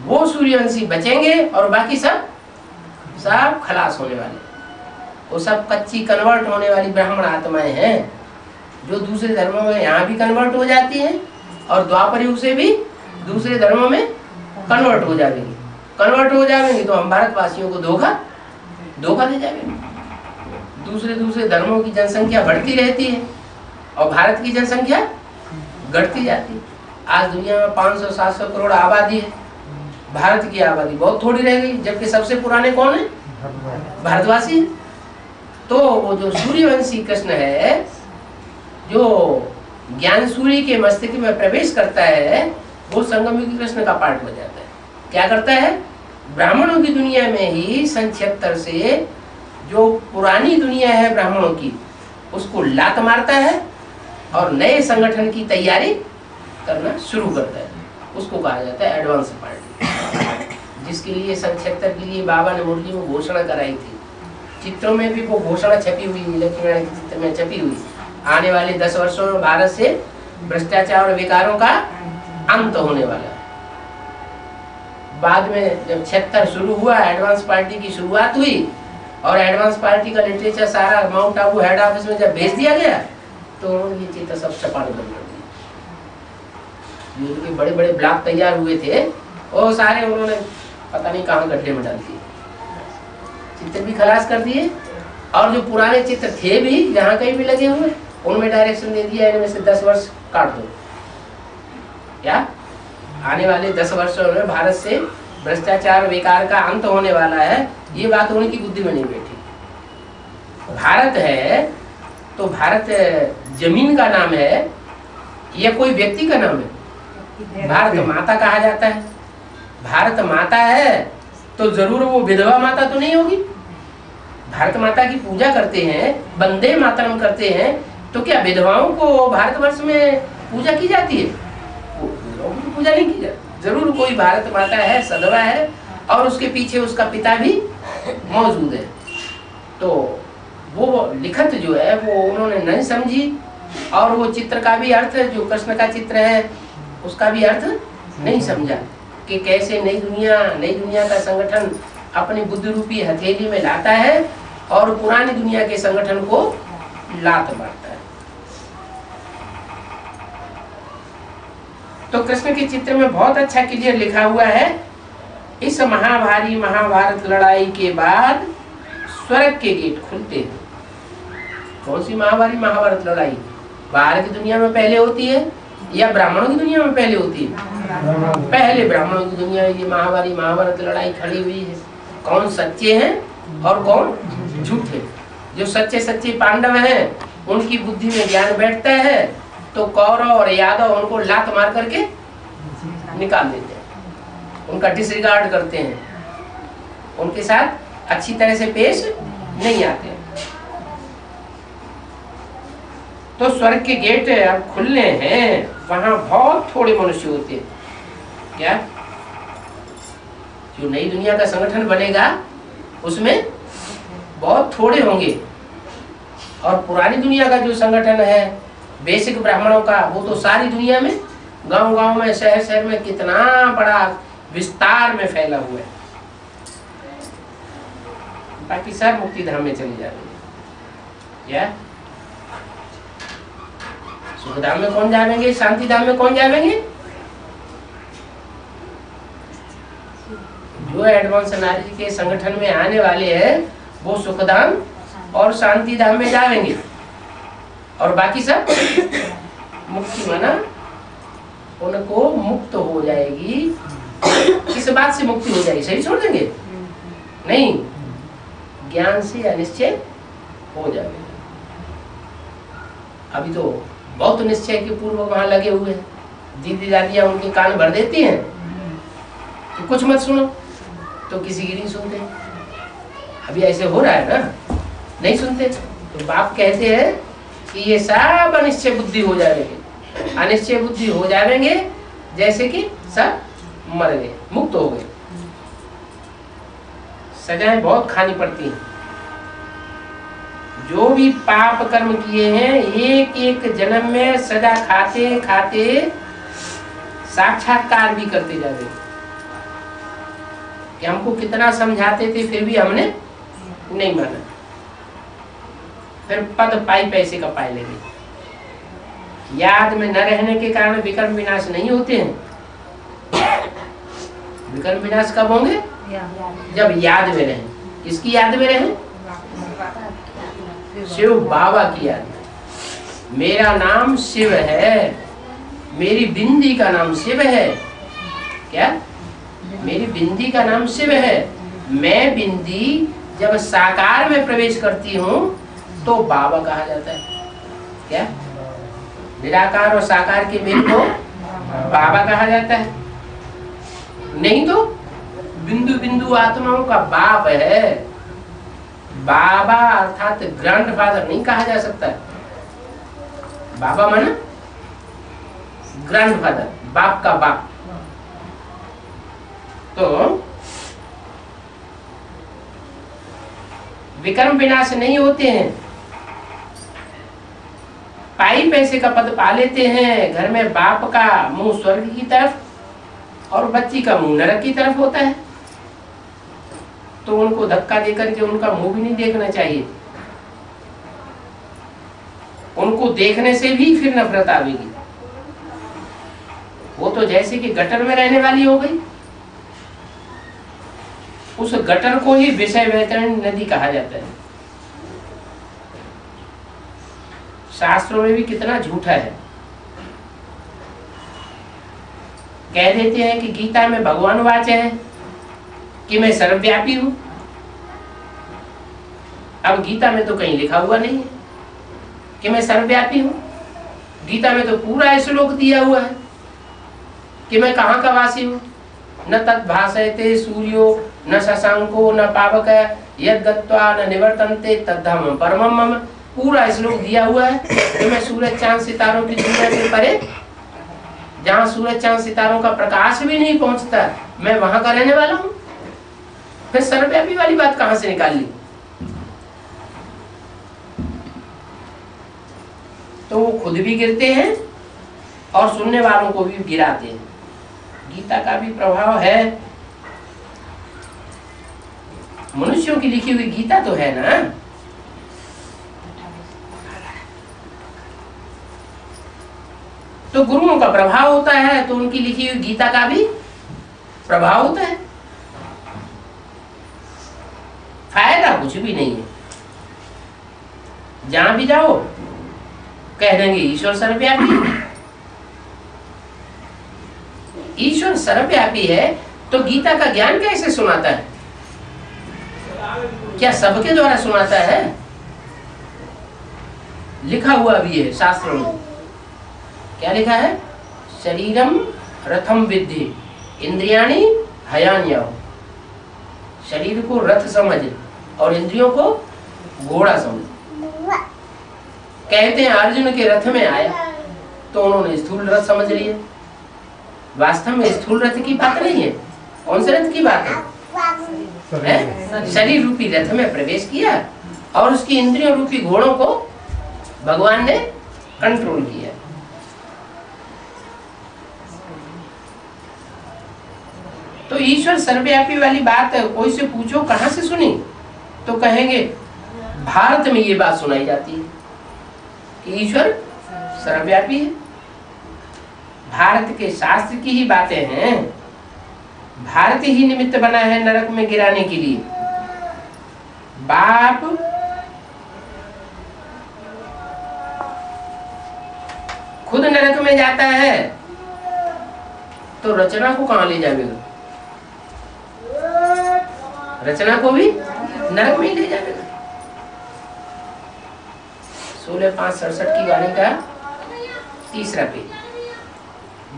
वो सूर्यवंशी बचेंगे और बाकी सब खलास होने वाले। वो सब कच्ची कन्वर्ट होने वाली ब्राह्मण आत्माएं हैं जो दूसरे धर्मों में यहाँ भी कन्वर्ट हो जाती हैं और द्वापर युग से भी दूसरे धर्मों में कन्वर्ट हो जाएंगे। कन्वर्ट हो जाएंगे तो हम भारतवासियों को धोखा दे जाएंगे। दूसरे धर्मों की जनसंख्या बढ़ती रहती है और भारत की जनसंख्या घटती जाती है। आज दुनिया में 500-700 करोड़ आबादी है, भारत की आबादी बहुत थोड़ी रह गई, जबकि सबसे पुराने कौन है? भारतवासी। तो वो जो सूर्यवंशी कृष्ण है, जो ज्ञान सूर्य के मस्तिष्क में प्रवेश करता है, वो संगम युगी कृष्ण का पार्ट बन जाता है। क्या करता है? ब्राह्मणों की दुनिया में ही सन 76 से जो पुरानी दुनिया है ब्राह्मणों की, उसको लात मारता है और नए संगठन की तैयारी करना शुरू करता है, उसको कहा जाता है एडवांस पार्टी, जिसके लिए सन 76 के लिए बाबा ने मुरली में घोषणा कराई थी। चित्रों में भी वो घोषणा छपी हुई, लक्ष्मीनारायण के चित्र में छपी हुई, आने वाले 10 वर्षों में भारत से भ्रष्टाचार और विकारों का अंत होने वाला है। बाद में जब 76 शुरू हुआ, एडवांस पार्टी की शुरुआत हुई और एडवांस पार्टी का लिटरेचर सारा माउंट आबू हेड ऑफिस में जब भेज दिया गया तो उन्होंने ये चित्र सब छपाने बंद कर दिए। उनके बड़े बड़े ब्लॉक तैयार हुए थे वो सारे उन्होंने पता नहीं कहाँ गड्ढे में डाल दिए, चित्र भी खलास कर दिए। और जो पुराने चित्र थे भी जहाँ कहीं भी लगे हुए उनमें डायरेक्शन दे दिया इनमें से 10 वर्ष काट दो। क्या आने वाले 10 वर्षों में भारत से भ्रष्टाचार विकार का अंत होने वाला है, ये बात उनकी बुद्धि में नहीं बैठी। भारत है तो भारत जमीन का नाम है या कोई व्यक्ति का नाम है? भारत माता कहा जाता है। भारत माता है तो जरूर वो विधवा माता तो नहीं होगी। भारत माता की पूजा करते हैं, वंदे मातरम करते हैं, तो क्या विधवाओं को भारतवर्ष में पूजा की जाती है? विधवाओं की पूजा नहीं की जाती। जरूर कोई भारत माता है, सदवा है और उसके पीछे उसका पिता भी मौजूद है। तो वो लिखत जो है वो उन्होंने नहीं समझी और वो चित्र का भी अर्थ, जो कृष्ण का चित्र है उसका भी अर्थ नहीं समझा कि कैसे नई दुनिया का संगठन अपनी बुद्धि रूपी हथेली में लाता है और पुरानी दुनिया के संगठन को लात मारता है। तो कृष्ण के चित्र में बहुत अच्छा क्लियर लिखा हुआ है, इस महाभारी महाभारत लड़ाई के बाद स्वर्ग के गेट खुलते हैं। कौन सी महाभारी महाभारत लड़ाई? बाहर की दुनिया में पहले होती है या ब्राह्मणों की दुनिया में पहले होती है? पहले ब्राह्मणों की दुनिया में ये महाभारी महाभारत लड़ाई खड़ी हुई है। कौन सच्चे हैं और कौन झूठे? जो सच्चे पांडव हैं उनकी बुद्धि में ज्ञान बैठता है तो कौरव और यादव उनको लात मार करके निकाल देते हैं, उनका डिसरिगार्ड करते हैं, उनके साथ अच्छी तरह से पेश नहीं आते। तो स्वर्ग के गेट अब खुलने हैं, वहां बहुत थोड़े मनुष्य होते हैं। क्या जो नई दुनिया का संगठन बनेगा उसमें बहुत थोड़े होंगे और पुरानी दुनिया का जो संगठन है बेसिक ब्राह्मणों का वो तो सारी दुनिया में, गांव-गांव में, शहर-शहर में कितना बड़ा विस्तार में फैला हुआ है। बाकी सब मुक्ति धाम में चले जाएंगे। या सुख धाम में कौन जाएंगे? शांति धाम में कौन जाएंगे? जो एडवांस नारी के संगठन में आने वाले हैं वो सुख धाम और शांति धाम में जाएंगे और बाकी सब मुक्ति माना उनको मुक्त हो जाएगी। किस बात से मुक्ति हो जाएगी? सही छोड़ देंगे? नहीं, ज्ञान से अनिश्चय हो जाएगा। अभी तो बहुत निश्चय के पूर्व वहां लगे हुए हैं, दीदी दादियां उनके कान भर देती हैं तो कुछ मत सुनो, तो किसी की नहीं सुनते। अभी ऐसे हो रहा है ना, नहीं सुनते तो बाप कहते हैं कि ये सब अनिश्चय बुद्धि हो जाएंगे, अनिश्चय बुद्धि हो जाएंगे जैसे कि सब मर गए, मुक्त हो गए। सजाएं बहुत खानी पड़ती हैं। जो भी पाप कर्म किए हैं एक एक जन्म में सजा खाते खाते साक्षात्कार भी करते जा रहे। कि हमको कितना समझाते थे फिर भी हमने नहीं माना, फिर पद पाई पैसे का पाए लेंगे। याद में न रहने के कारण विकर्म विनाश नहीं होते हैं। विकर्म विनाश कब होंगे? जब याद में रहें। किसकी याद में रहें? शिव बाबा की याद में। मेरा नाम शिव है, मेरी बिंदी का नाम शिव है। क्या? मेरी बिंदी का नाम शिव है। मैं बिंदी जब साकार में प्रवेश करती हूँ तो बाबा कहा जाता है। क्या? निराकार और साकार के मेल को बाबा कहा जाता है। नहीं तो बिंदु बिंदु आत्माओं का बाप है। बाबा अर्थात ग्रैंडफादर नहीं कहा जा सकता। बाबा माना ग्रैंडफादर, बाप का बाप। तो विक्रम विनाश नहीं होते हैं, पाई पैसे का पद पा लेते हैं। घर में बाप का मुंह स्वर्ग की तरफ और बच्ची का मुंह नरक की तरफ होता है, तो उनको धक्का देकर के उनका मुंह भी नहीं देखना चाहिए। उनको देखने से भी फिर नफरत आवेगी। वो तो जैसे कि गटर में रहने वाली हो गई। उस गटर को ही विषय वैतरणी नदी कहा जाता है। शास्त्रों में भी कितना झूठा है। कह देते हैं कि गीता में भगवान वाच है कि मैं सर्वव्यापी हूं। अब गीता में तो कहीं लिखा हुआ नहीं है कि मैं सर्वव्यापी हूं। गीता में तो पूरा श्लोक दिया हुआ है कि मैं कहाँ का वासी हूं। न तद्भासयते सूर्यो न शशांको न पावक यद गत्वा न निवर्तन्ते तद्धम परमम मम। पूरा श्लोक दिया हुआ है कि मैं सूरज चांद सितारों की दुनिया से परे, जहाँ सूरज चांद सितारों का प्रकाश भी नहीं पहुंचता, मैं वहां का रहने वाला हूं। फिर सर्वव्यापी वाली बात कहां से निकाल ली? तो वो खुद भी गिरते हैं और सुनने वालों को भी गिराते हैं। गीता का भी प्रभाव है। मनुष्यों की लिखी हुई गीता तो है ना। तो गुरुओं का प्रभाव होता है, तो उनकी लिखी हुई गीता का भी प्रभाव होता है। फायदा कुछ भी नहीं है। जहां भी जाओ कह देंगे ईश्वर सर्वव्यापी। ईश्वर सर्वव्यापी है तो गीता का ज्ञान कैसे सुनाता है? क्या सबके द्वारा सुनाता है? लिखा हुआ भी है शास्त्रों में। क्या लिखा है? शरीरम रथम विद्धि इंद्रियाणि हयान्याहो। शरीर को रथ समझ और इंद्रियों को घोड़ा समझ। कहते हैं अर्जुन के रथ में आया तो उन्होंने स्थूल रथ समझ लिया। वास्तव में स्थूल रथ की बात नहीं है। कौन से रथ की बात है? शरीर रूपी रथ में प्रवेश किया और उसकी इंद्रियों रूपी घोड़ों को भगवान ने कंट्रोल किया। तो ईश्वर सर्वव्यापी वाली बात कोई से पूछो कहां से सुनी, तो कहेंगे भारत में ये बात सुनाई जाती है कि ईश्वर सर्वव्यापी है। भारत के शास्त्र की ही बातें हैं। भारत ही निमित्त बना है नरक में गिराने के लिए। बाप खुद नरक में जाता है तो रचना को कहां ले जाएगा? रचना को भी नरक में ही ले जाएगा। 16:5:67 की वाणी का 3रा पेज।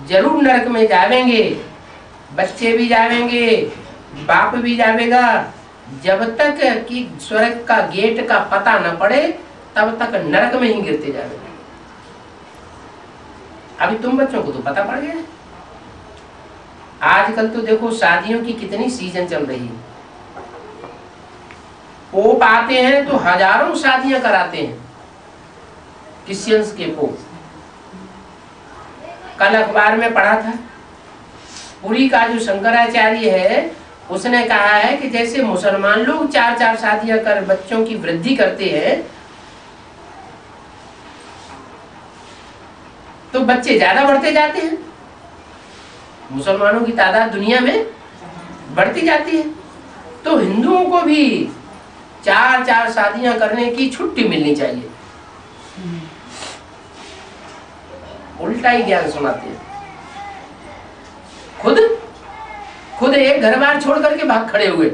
जरूर नरक में जावेंगे, बच्चे भी जावेंगे, बाप भी जावेगा। जब तक कि स्वर्ग का गेट का पता न पड़े तब तक नरक में ही गिरते जावेंगे। अभी तुम बच्चों को तो पता पड़ गया। आजकल तो देखो शादियों की कितनी सीजन चल रही है। पोप आते हैं तो हजारों शादियां कराते हैं क्रिश्चियंस के पोप। कल अखबार में पढ़ा था, पुरी का जो शंकराचार्य है उसने कहा है कि जैसे मुसलमान लोग 4-4 शादियां कर बच्चों की वृद्धि करते हैं तो बच्चे ज्यादा बढ़ते जाते हैं। मुसलमानों की तादाद दुनिया में बढ़ती जाती है, तो हिंदुओं को भी 4-4 शादियां करने की छुट्टी मिलनी चाहिए। उल्टा ही ज्ञान सुनाते हैं। खुद एक घर बार छोड़ करके भाग खड़े हुए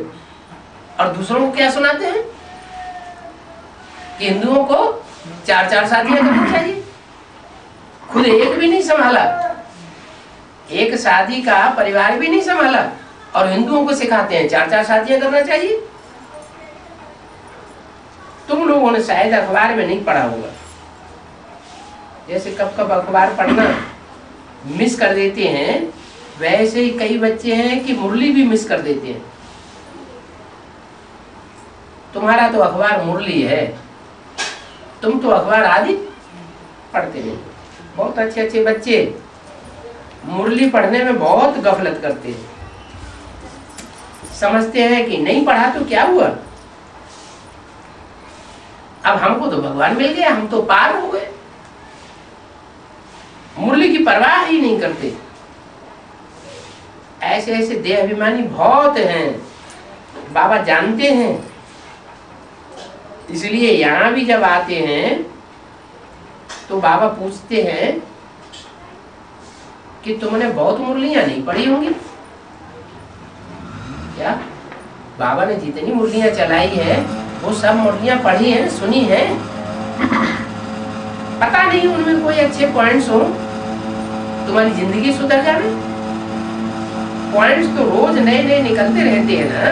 और दूसरों को क्या सुनाते हैं कि हिंदुओं को 4-4 शादियां करनी चाहिए। खुद एक भी नहीं संभाला, एक शादी का परिवार भी नहीं संभाला और हिंदुओं को सिखाते हैं 4-4 शादियां करना चाहिए। तुम लोगों ने शायद अखबार में नहीं पढ़ा होगा, जैसे कब कब अखबार पढ़ना मिस कर देते हैं, वैसे ही कई बच्चे हैं कि मुरली भी मिस कर देते हैं। तुम्हारा तो अखबार मुरली है, तुम तो अखबार आदि पढ़ते नहीं। बहुत अच्छे अच्छे बच्चे मुरली पढ़ने में बहुत गफलत करते हैं, समझते हैं कि नहीं पढ़ा तो क्या हुआ, अब हमको तो भगवान मिल गया, हम तो पार हो गए। मुरली की परवाह ही नहीं करते। ऐसे ऐसे देह अभिमानी बहुत हैं, बाबा जानते हैं। इसलिए यहाँ भी जब आते हैं तो बाबा पूछते हैं कि तुमने बहुत मुरलियां नहीं पढ़ी होंगी क्या? बाबा ने जितनी मुरलियां चलाई है वो सब मुरलियां पढ़ी हैं, सुनी हैं। पता नहीं उनमें कोई अच्छे पॉइंट्स हो, तुम्हारी जिंदगी सुधर जाए। पॉइंट्स तो रोज नए नए निकलते रहते हैं ना।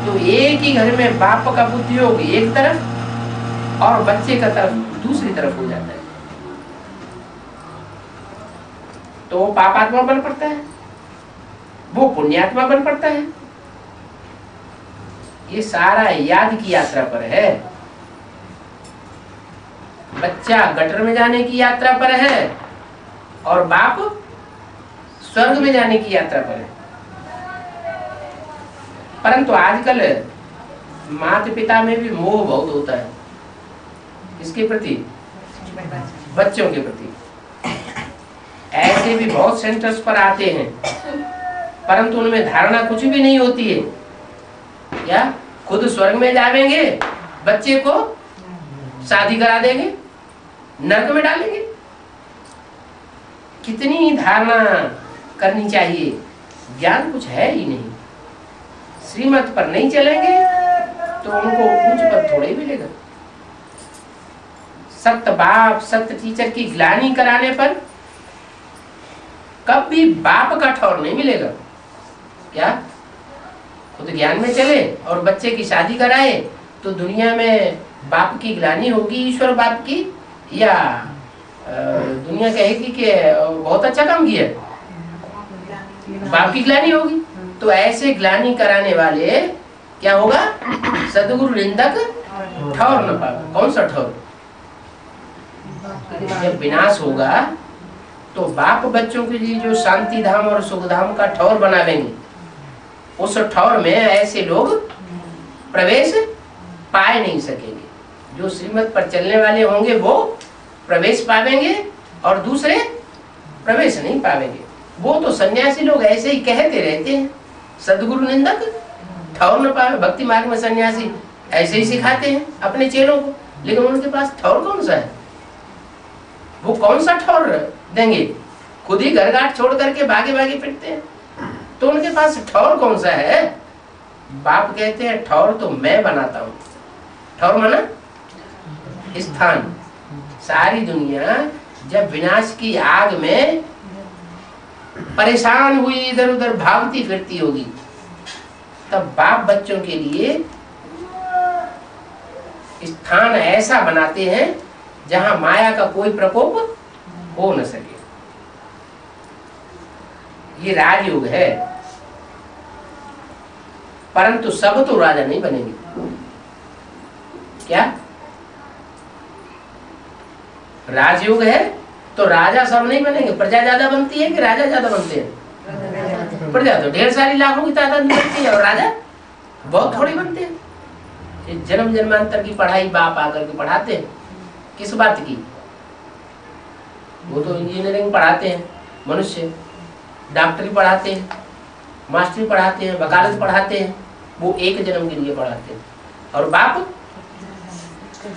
तो एक ही घर में बाप का बुद्धियोग एक तरफ और बच्चे का तरफ दूसरी तरफ हो जाता है, तो वो पापात्मा बन पड़ता है, वो पुण्यात्मा बन पड़ता है। ये सारा याद की यात्रा पर है। बच्चा गटर में जाने की यात्रा पर है और बाप स्वर्ग में जाने की यात्रा पर है। परंतु आजकल माता पिता में भी मोह बहुत होता है। किसके प्रति? बच्चों के प्रति। ऐसे भी बहुत सेंटर्स पर आते हैं, परंतु उनमें धारणा कुछ भी नहीं होती है। क्या खुद स्वर्ग में जाएंगे, बच्चे को शादी करा देंगे, नरक में डालेंगे? कितनी धारणा करनी चाहिए, ज्ञान कुछ है ही नहीं। श्रीमत पर नहीं चलेंगे तो उनको उच्च पद थोड़े ही मिलेगा। सत्य बाप सत्य टीचर की ग्लानि कराने पर कभी बाप का ठौर नहीं मिलेगा। क्या खुद ज्ञान में चले और बच्चे की शादी कराए तो दुनिया में बाप की ग्लानि होगी, ईश्वर बाप की, या दुनिया कहेगी कि बहुत अच्छा काम किया, बाप की ग्लानि होगी। तो ऐसे ग्लानि कराने वाले क्या होगा? सदगुरु निंदक ठौर न पावे। कौन सा ठौर? जब विनाश होगा तो बाप बच्चों के लिए जो शांति धाम और सुख धाम का ठौर बनावेंगे, उस ठौर में ऐसे लोग प्रवेश पाए नहीं सकेंगे। जो श्रीमत पर चलने वाले होंगे वो प्रवेश पावेंगे और दूसरे प्रवेश नहीं पावेंगे। वो तो सन्यासी लोग ऐसे ही कहते रहते हैं, सदगुरु निंदक ठौर न पावे। भक्ति मार्ग में सन्यासी ऐसे ही सिखाते हैं अपने चेलों को, लेकिन उनके पास ठौर कौन सा है? वो कौन सा ठौर देंगे? खुद ही घर घाट छोड़ करके भागे भागे फिरते हैं, तो उनके पास ठौर कौन सा है? बाप कहते हैं ठौर तो मैं बनाता हूं। ठौर माना स्थान। सारी दुनिया जब विनाश की आग में परेशान हुई इधर उधर भागती फिरती होगी, तब बाप बच्चों के लिए स्थान ऐसा बनाते हैं जहां माया का कोई प्रकोप हो न सके। ये राजयोग है। परंतु सब तो राजा नहीं बनेंगे। क्या राजयोग है तो राजा सब नहीं बनेंगे? प्रजा ज्यादा बनती है कि राजा ज्यादा बनते हैं? प्रजा तो ढेर सारी लाखों की तादाद में बनती है और राजा बहुत थोड़ी बनते हैं। जन्म जन्मांतर की पढ़ाई बाप आकर के पढ़ाते हैं। किस बात की? वो तो इंजीनियरिंग पढ़ाते हैं, मनुष्य डॉक्टरी पढ़ाते हैं, मास्टरी पढ़ाते हैं, वकालत पढ़ाते हैं। वो एक जन्म के लिए पढ़ाते हैं। और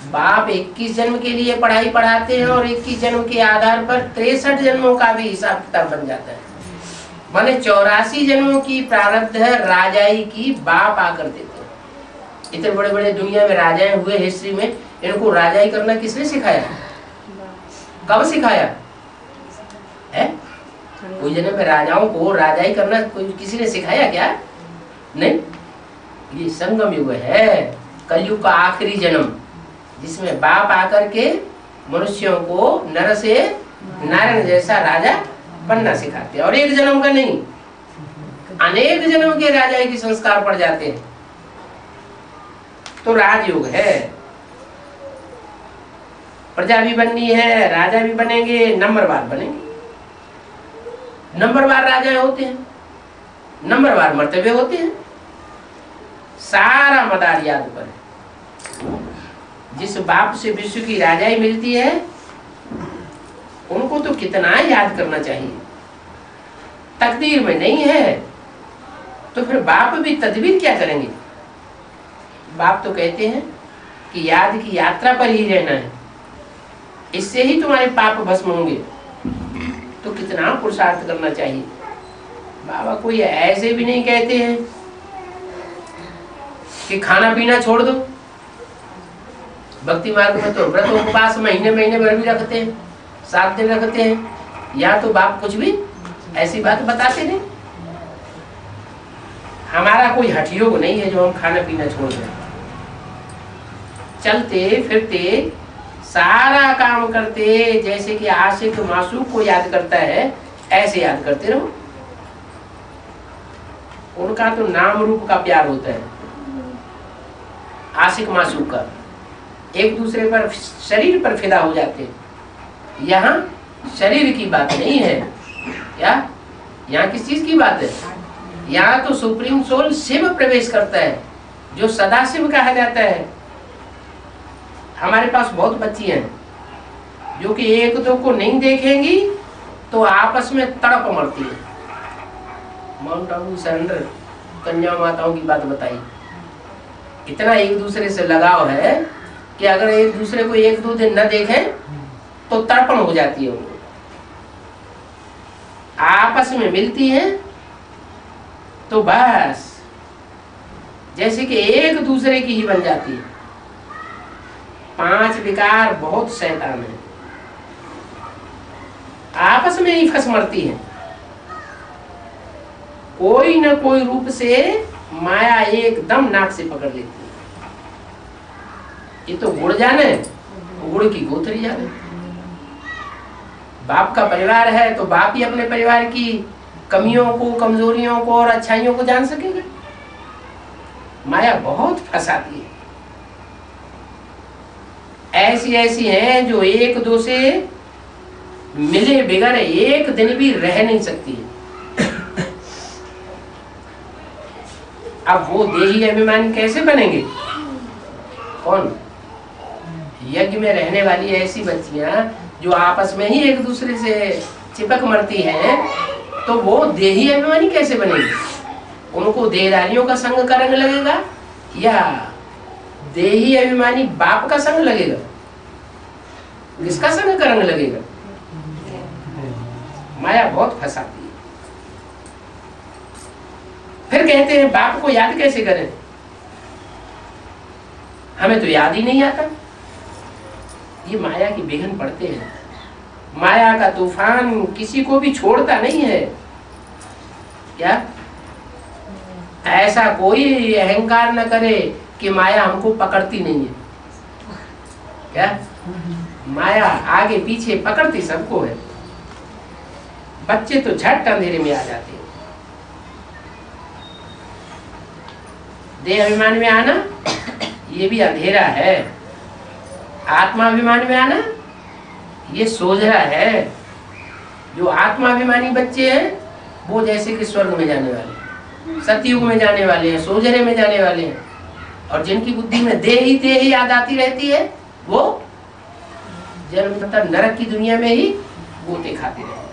बाप 21 जन्म के लिए पढ़ाई पढ़ाते हैं और 21 जन्म के आधार पर 63 जन्मों का भी हिसाब किताब बन जाता है। माने 84 जन्मों की प्रारब्ध है राजाई की, बाप आकर देते हैं। इतने बड़े बड़े दुनिया में राजाएं हुए हिस्ट्री में, इनको राजाई करना किसने सिखाया? कब सिखाया है? कोई जन्म में राजाओं को राजाई करना कोई किसी ने सिखाया क्या? नहीं। ये संगम युग है। कलयुग का आखिरी जन्म, जिसमें बाप आकर के मनुष्यों को नर से नारायण जैसा राजा बनना सिखाते हैं। और एक जन्म का नहीं, अनेक जन्म के राजा के संस्कार पड़ जाते हैं। तो राजयोग है, प्रजा भी बननी है, राजा भी बनेंगे, नंबरवार बनेंगे। नंबरवार राजा होते हैं, नंबरवार मर्तबे होते हैं। सारा मदार याद पर है। जिस बाप से विश्व की राजाई मिलती है उनको तो कितना याद करना चाहिए। तकदीर में नहीं है तो फिर बाप भी तदबीर क्या करेंगे। बाप तो कहते हैं कि याद की यात्रा पर ही रहना है, इससे ही तुम्हारे पाप भस्म होंगे। तो कितना पुरुषार्थ करना चाहिए। बाबा कोई ऐसे भी नहीं कहते हैं कि खाना पीना छोड़ दो। भक्ति मार्ग में तो व्रत उपवास महीने महीने भर भी रखते हैं, 7 दिन रखते हैं। या तो बाप कुछ भी ऐसी बात बताते नहीं। हमारा कोई हठयोग नहीं है जो हम खाना पीना छोड़ दें। चलते फिरते सारा काम करते, जैसे कि आशिक मासूक को याद करता है ऐसे याद करते रहो। उनका तो नाम रूप का प्यार होता है, आशिक मासूक का। एक दूसरे पर शरीर पर फिदा हो जाते हैं। यहाँ शरीर की बात नहीं है। क्या यहाँ किस चीज की बात है? यहाँ तो सुप्रीम सोल शिव प्रवेश करता है, जो सदा शिव कहा जाता है। हमारे पास बहुत बच्ची हैं जो कि एक दो को नहीं देखेंगी तो आपस में तड़प मरती है। माउंट आबू सरेंडर कन्या माताओं की बात बताई। इतना एक दूसरे से लगाव है कि अगर एक दूसरे को 1-2 दिन न देखें तो तड़पण हो जाती है उनको। आपस में मिलती हैं तो बस जैसे कि एक दूसरे की ही बन जाती है। 5 विकार बहुत शैतान है, आपस में ही फंस मरती है। कोई न कोई रूप से माया एकदम नाक से पकड़ लेती है। ये तो गुड़ जाने, गुड़ की गोथरी जाने। बाप का परिवार है तो बाप ही अपने परिवार की कमियों को, कमजोरियों को और अच्छाइयों को जान सकेगा। माया बहुत फंसाती है। ऐसी ऐसी हैं जो 1-2 से मिले बिगड़ एक दिन भी रह नहीं सकती है। अब वो देही अभिमानी कैसे बनेंगे? कौन? यज्ञ में रहने वाली ऐसी बच्चियां जो आपस में ही एक दूसरे से चिपक मरती हैं, तो वो देही अभिमानी कैसे बनेगी? उनको देहधारियों का संग का रंग लगेगा या देही अभिमानी बाप का संग लगेगा? किसका संग का रंग लगेगा? माया बहुत फंसाती है। फिर कहते हैं बाप को याद कैसे करें? हमें तो याद ही नहीं आता। ये माया की बेहन पड़ते हैं। माया का तूफान किसी को भी छोड़ता नहीं है। क्या ऐसा कोई अहंकार न करे कि माया हमको पकड़ती नहीं है। क्या माया आगे पीछे पकड़ती सबको है। बच्चे तो झट अंधेरे में आ जाते हैं। देह अभिमान में आना ये भी अंधेरा है। आत्माभिमान में आना ये सोझरा है। जो आत्माभिमानी बच्चे हैं वो जैसे कि स्वर्ग में जाने वाले, सतयुग में जाने वाले हैं, सोझरे में जाने वाले हैं। और जिनकी बुद्धि में देह ही याद आती रहती है वो जन्म तक नरक की दुनिया में ही गोते खाते रहते हैं।